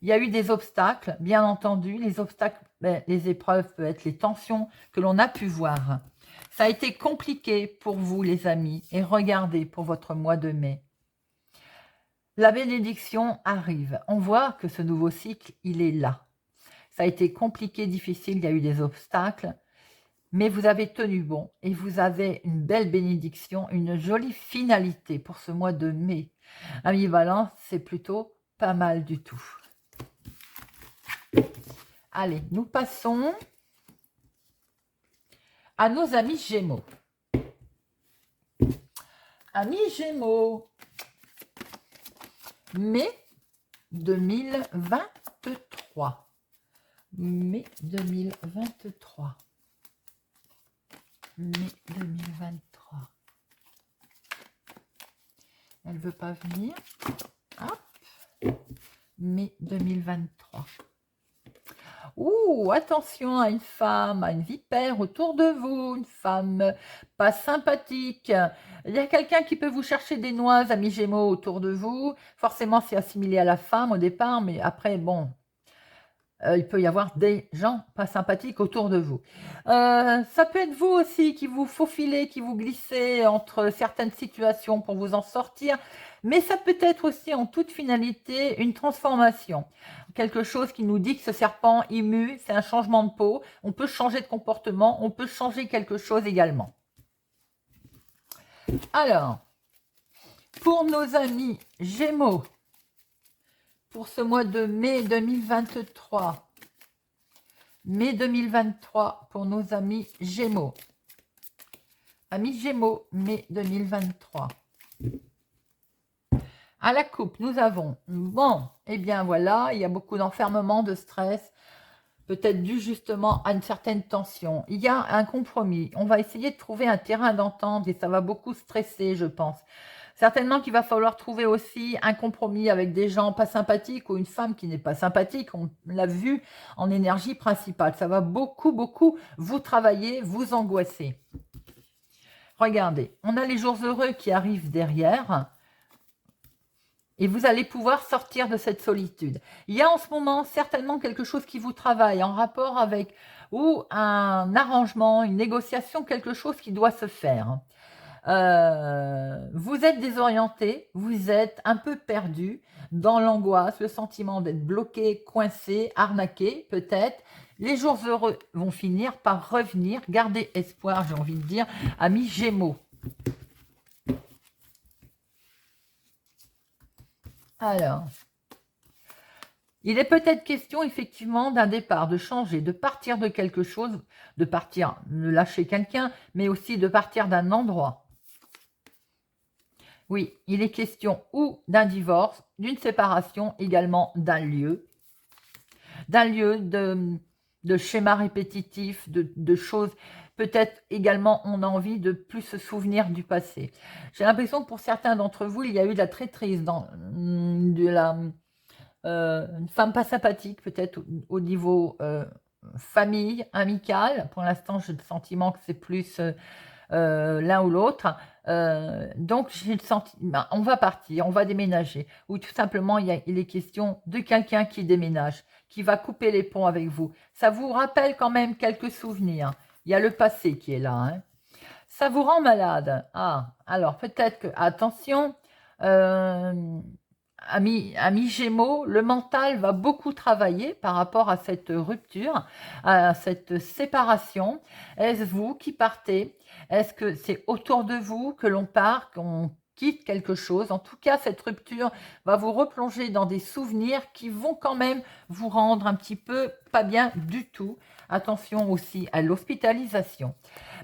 A: Il y a eu des obstacles, bien entendu. Les obstacles, les épreuves peuvent être les tensions que l'on a pu voir. Ça a été compliqué pour vous, les amis. Et regardez pour votre mois de mai. La bénédiction arrive. On voit que ce nouveau cycle, il est là. Ça a été compliqué, difficile, il y a eu des obstacles. Mais vous avez tenu bon et vous avez une belle bénédiction, une jolie finalité pour ce mois de mai. Ami Balance, c'est plutôt pas mal du tout. Allez, nous passons à nos amis Gémeaux. Amis Gémeaux, mai 2023. Mai 2023. Mai 2023. Elle ne veut pas venir. Hop. Mai 2023. Ouh, attention à une femme, à une vipère autour de vous, une femme pas sympathique. Il y a quelqu'un qui peut vous chercher des noises, amis Gémeaux, autour de vous. Forcément, c'est assimilé à la femme au départ, mais après, bon, il peut y avoir des gens pas sympathiques autour de vous. Ça peut être vous aussi qui vous faufilez, qui vous glissez entre certaines situations pour vous en sortir, mais ça peut être aussi en toute finalité une transformation. Quelque chose qui nous dit que ce serpent il mue, c'est un changement de peau. On peut changer de comportement, on peut changer quelque chose également. Alors, pour nos amis Gémeaux, pour ce mois de mai 2023, mai 2023 pour nos amis Gémeaux. Amis Gémeaux, mai 2023. À la coupe, nous avons, bon, eh bien voilà, il y a beaucoup d'enfermement, de stress, peut-être dû justement à une certaine tension. Il y a un compromis. On va essayer de trouver un terrain d'entente et ça va beaucoup stresser, je pense. Certainement qu'il va falloir trouver aussi un compromis avec des gens pas sympathiques ou une femme qui n'est pas sympathique. On l'a vu en énergie principale. Ça va beaucoup, beaucoup vous travailler, vous angoisser. Regardez, on a les jours heureux qui arrivent derrière. Et vous allez pouvoir sortir de cette solitude. Il y a en ce moment certainement quelque chose qui vous travaille en rapport avec ou un arrangement, une négociation, quelque chose qui doit se faire. Vous êtes désorienté, vous êtes un peu perdu dans l'angoisse, le sentiment d'être bloqué, coincé, arnaqué peut-être. Les jours heureux vont finir par revenir. Gardez espoir, j'ai envie de dire, amis Gémeaux. Alors, il est peut-être question effectivement d'un départ, de changer, de partir de quelque chose, de partir, de lâcher quelqu'un, mais aussi de partir d'un endroit. Oui, il est question ou d'un divorce, d'une séparation, également d'un lieu de schémas répétitifs, de choses. Peut-être également on a envie de plus se souvenir du passé. J'ai l'impression que pour certains d'entre vous, il y a eu de la traîtrise, une femme pas sympathique peut-être au niveau famille, amicale. Pour l'instant, j'ai le sentiment que c'est plus l'un ou l'autre. Donc, j'ai le sentiment, on va partir, on va déménager. Ou tout simplement, il est question de quelqu'un qui déménage, qui va couper les ponts avec vous. Ça vous rappelle quand même quelques souvenirs. Il y a le passé qui est là, hein. Ça vous rend malade. Ah, alors peut-être que, attention, euh, ami Gémeaux, le mental va beaucoup travailler par rapport à cette rupture, à cette séparation. Est-ce vous qui partez? Est-ce que c'est autour de vous que l'on part, qu'on quitte quelque chose? En tout cas, cette rupture va vous replonger dans des souvenirs qui vont quand même vous rendre un petit peu pas bien du tout. Attention aussi à l'hospitalisation.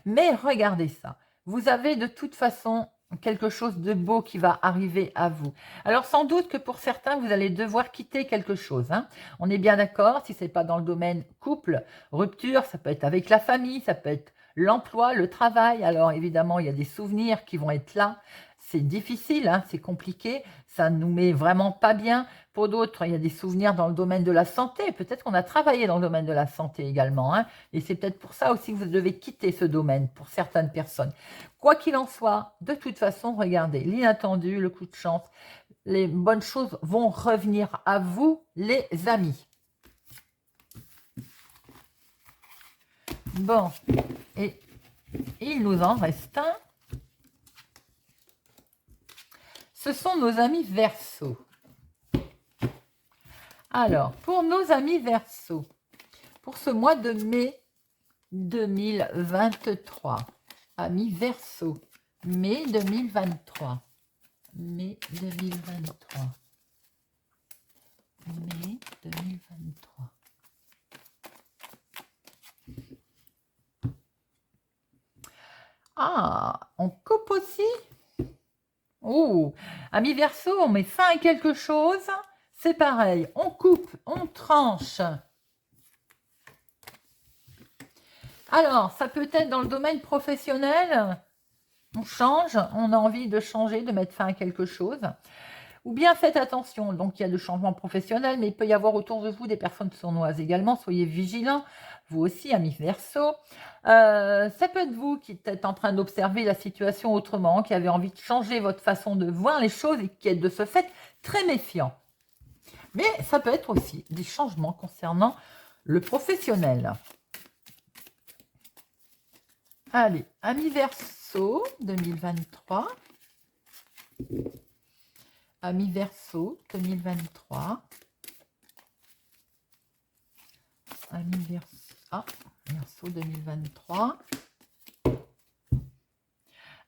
A: Mais regardez ça, vous avez de toute façon quelque chose de beau qui va arriver à vous. Alors sans doute que pour certains, vous allez devoir quitter quelque chose, hein. On est bien d'accord, si ce n'est pas dans le domaine couple, rupture, ça peut être avec la famille, ça peut être l'emploi, le travail. Alors évidemment, il y a des souvenirs qui vont être là. C'est difficile, hein, c'est compliqué, ça nous met vraiment pas bien. Pour d'autres, il y a des souvenirs dans le domaine de la santé. Peut-être qu'on a travaillé dans le domaine de la santé également, hein. Et c'est peut-être pour ça aussi que vous devez quitter ce domaine pour certaines personnes. Quoi qu'il en soit, de toute façon, regardez, l'inattendu, le coup de chance, les bonnes choses vont revenir à vous, les amis. Bon, et il nous en reste un. Ce sont nos amis Verseaux. Alors, pour nos amis Verseaux, pour ce mois de mai 2023, amis Verseaux, mai 2023, mai 2023, mai 2023. Ah, on coupe aussi? Oh, amis Verseaux, on met fin à quelque chose. C'est pareil, on coupe, on tranche. Alors, ça peut être dans le domaine professionnel. On change, on a envie de changer, de mettre fin à quelque chose. Ou bien faites attention, donc il y a le changement professionnel, mais il peut y avoir autour de vous des personnes sournoises également. Soyez vigilants, vous aussi, amis Verseaux. Ça peut être vous qui êtes en train d'observer la situation autrement, qui avez envie de changer votre façon de voir les choses et qui êtes de ce fait très méfiant. Mais ça peut être aussi des changements concernant le professionnel. Allez, amis Verseaux 2023. Amis Verseaux 2023. Amis Verseaux 2023.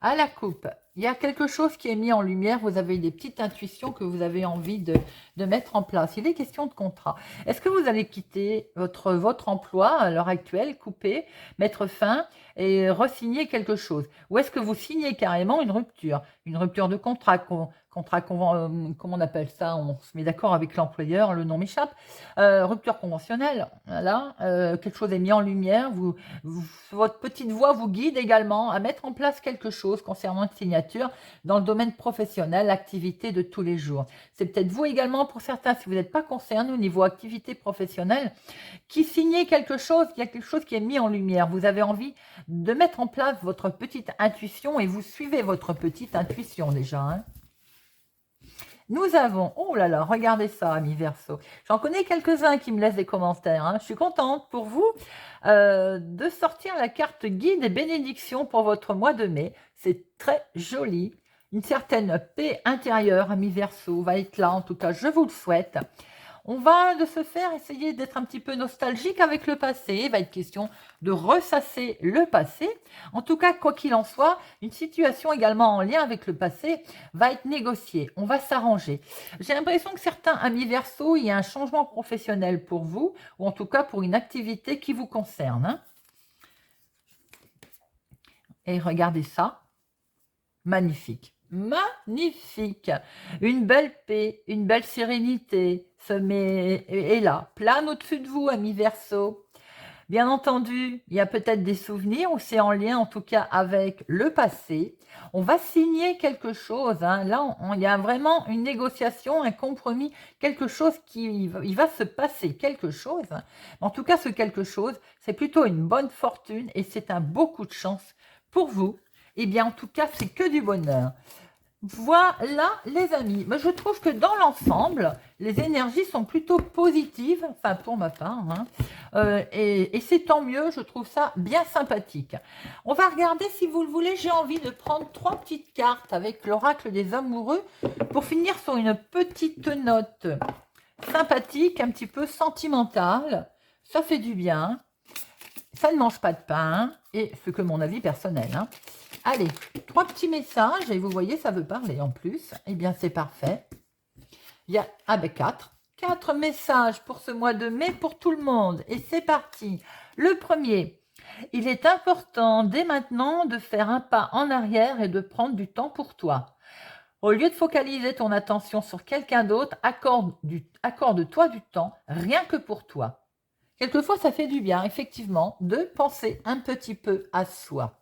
A: À la coupe, il y a quelque chose qui est mis en lumière, vous avez des petites intuitions que vous avez envie de mettre en place. Il est question de contrat. Est-ce que vous allez quitter votre emploi à l'heure actuelle, couper, mettre fin et re-signer quelque chose? Ou est-ce que vous signez carrément une rupture de contrat, comment on appelle ça? On se met d'accord avec l'employeur, le nom m'échappe. Rupture conventionnelle, voilà. Quelque chose est mis en lumière, votre petite voix vous guide également à mettre en place quelque chose concernant une signature dans le domaine professionnel, l'activité de tous les jours. C'est peut-être vous également pour certains, si vous n'êtes pas concerné au niveau activité professionnelle, qui signez quelque chose, il y a quelque chose qui est mis en lumière. Vous avez envie de mettre en place votre petite intuition et vous suivez votre petite intuition déjà, hein. Nous avons, oh là là, regardez ça, amis Verseaux. J'en connais quelques-uns qui me laissent des commentaires, hein. Je suis contente pour vous de sortir la carte guide et bénédiction pour votre mois de mai. C'est très joli. Une certaine paix intérieure, amis Verseaux, va être là. En tout cas, je vous le souhaite. On va de ce faire essayer d'être un petit peu nostalgique avec le passé. Il va être question de ressasser le passé. En tout cas, quoi qu'il en soit, une situation également en lien avec le passé va être négociée. On va s'arranger. J'ai l'impression que certains amis Verseaux, il y a un changement professionnel pour vous, ou en tout cas pour une activité qui vous concerne, hein. Et regardez ça. Magnifique. Magnifique. Une belle paix, une belle sérénité est là, plane au-dessus de vous, amis Verseaux. Bien entendu, il y a peut-être des souvenirs ou c'est en lien en tout cas avec le passé. On va signer quelque chose, hein. Là, il y a vraiment une négociation, un compromis, quelque chose il va se passer quelque chose. En tout cas, ce quelque chose, c'est plutôt une bonne fortune et c'est un beau coup de chance pour vous, eh bien, en tout cas, c'est que du bonheur. Voilà, les amis. Mais je trouve que dans l'ensemble, les énergies sont plutôt positives, enfin pour ma part, hein. Et c'est tant mieux, je trouve ça bien sympathique. On va regarder, si vous le voulez, j'ai envie de prendre 3 petites cartes avec l'oracle des amoureux pour finir sur une petite note sympathique, un petit peu sentimentale. Ça fait du bien. Ça ne mange pas de pain, et c'est que mon avis personnel, hein. Allez, 3 petits messages, et vous voyez, ça veut parler en plus. Eh bien, c'est parfait. Il y a, ah ben 4. 4 messages pour ce mois de mai pour tout le monde. Et c'est parti. Le premier, il est important dès maintenant de faire un pas en arrière et de prendre du temps pour toi. Au lieu de focaliser ton attention sur quelqu'un d'autre, accorde-toi du temps, rien que pour toi. Quelquefois, ça fait du bien, effectivement, de penser un petit peu à soi.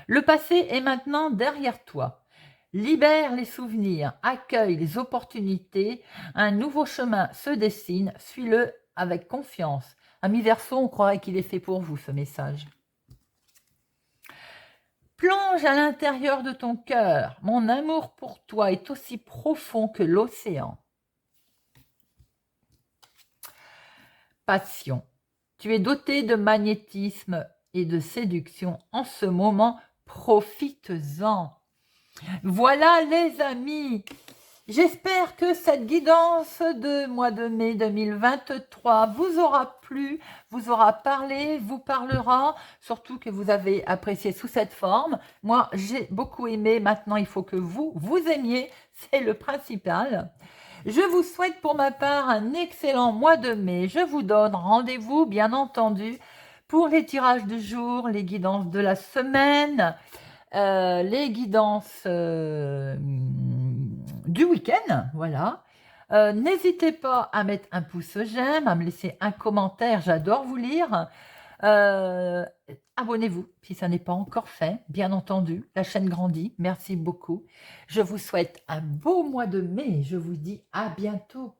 A: Le passé est maintenant derrière toi. Libère les souvenirs, accueille les opportunités. Un nouveau chemin se dessine, suis-le avec confiance. Ami Verseau, on croirait qu'il est fait pour vous, ce message. Plonge à l'intérieur de ton cœur. Mon amour pour toi est aussi profond que l'océan. Passion. Tu es doté de magnétisme et de séduction en ce moment. Profites-en. Voilà les amis, j'espère que cette guidance de mois de mai 2023 vous aura plu, vous aura parlé, vous parlera, surtout que vous avez apprécié sous cette forme. Moi, j'ai beaucoup aimé, maintenant il faut que vous aimiez, c'est le principal. Je vous souhaite pour ma part un excellent mois de mai. Je vous donne rendez-vous, bien entendu, pour les tirages du jour, les guidances de la semaine, les guidances du week-end, voilà. N'hésitez pas à mettre un pouce j'aime, à me laisser un commentaire, j'adore vous lire. Abonnez-vous si ça n'est pas encore fait, bien entendu. La chaîne grandit, merci beaucoup. Je vous souhaite un beau mois de mai. Je vous dis à bientôt.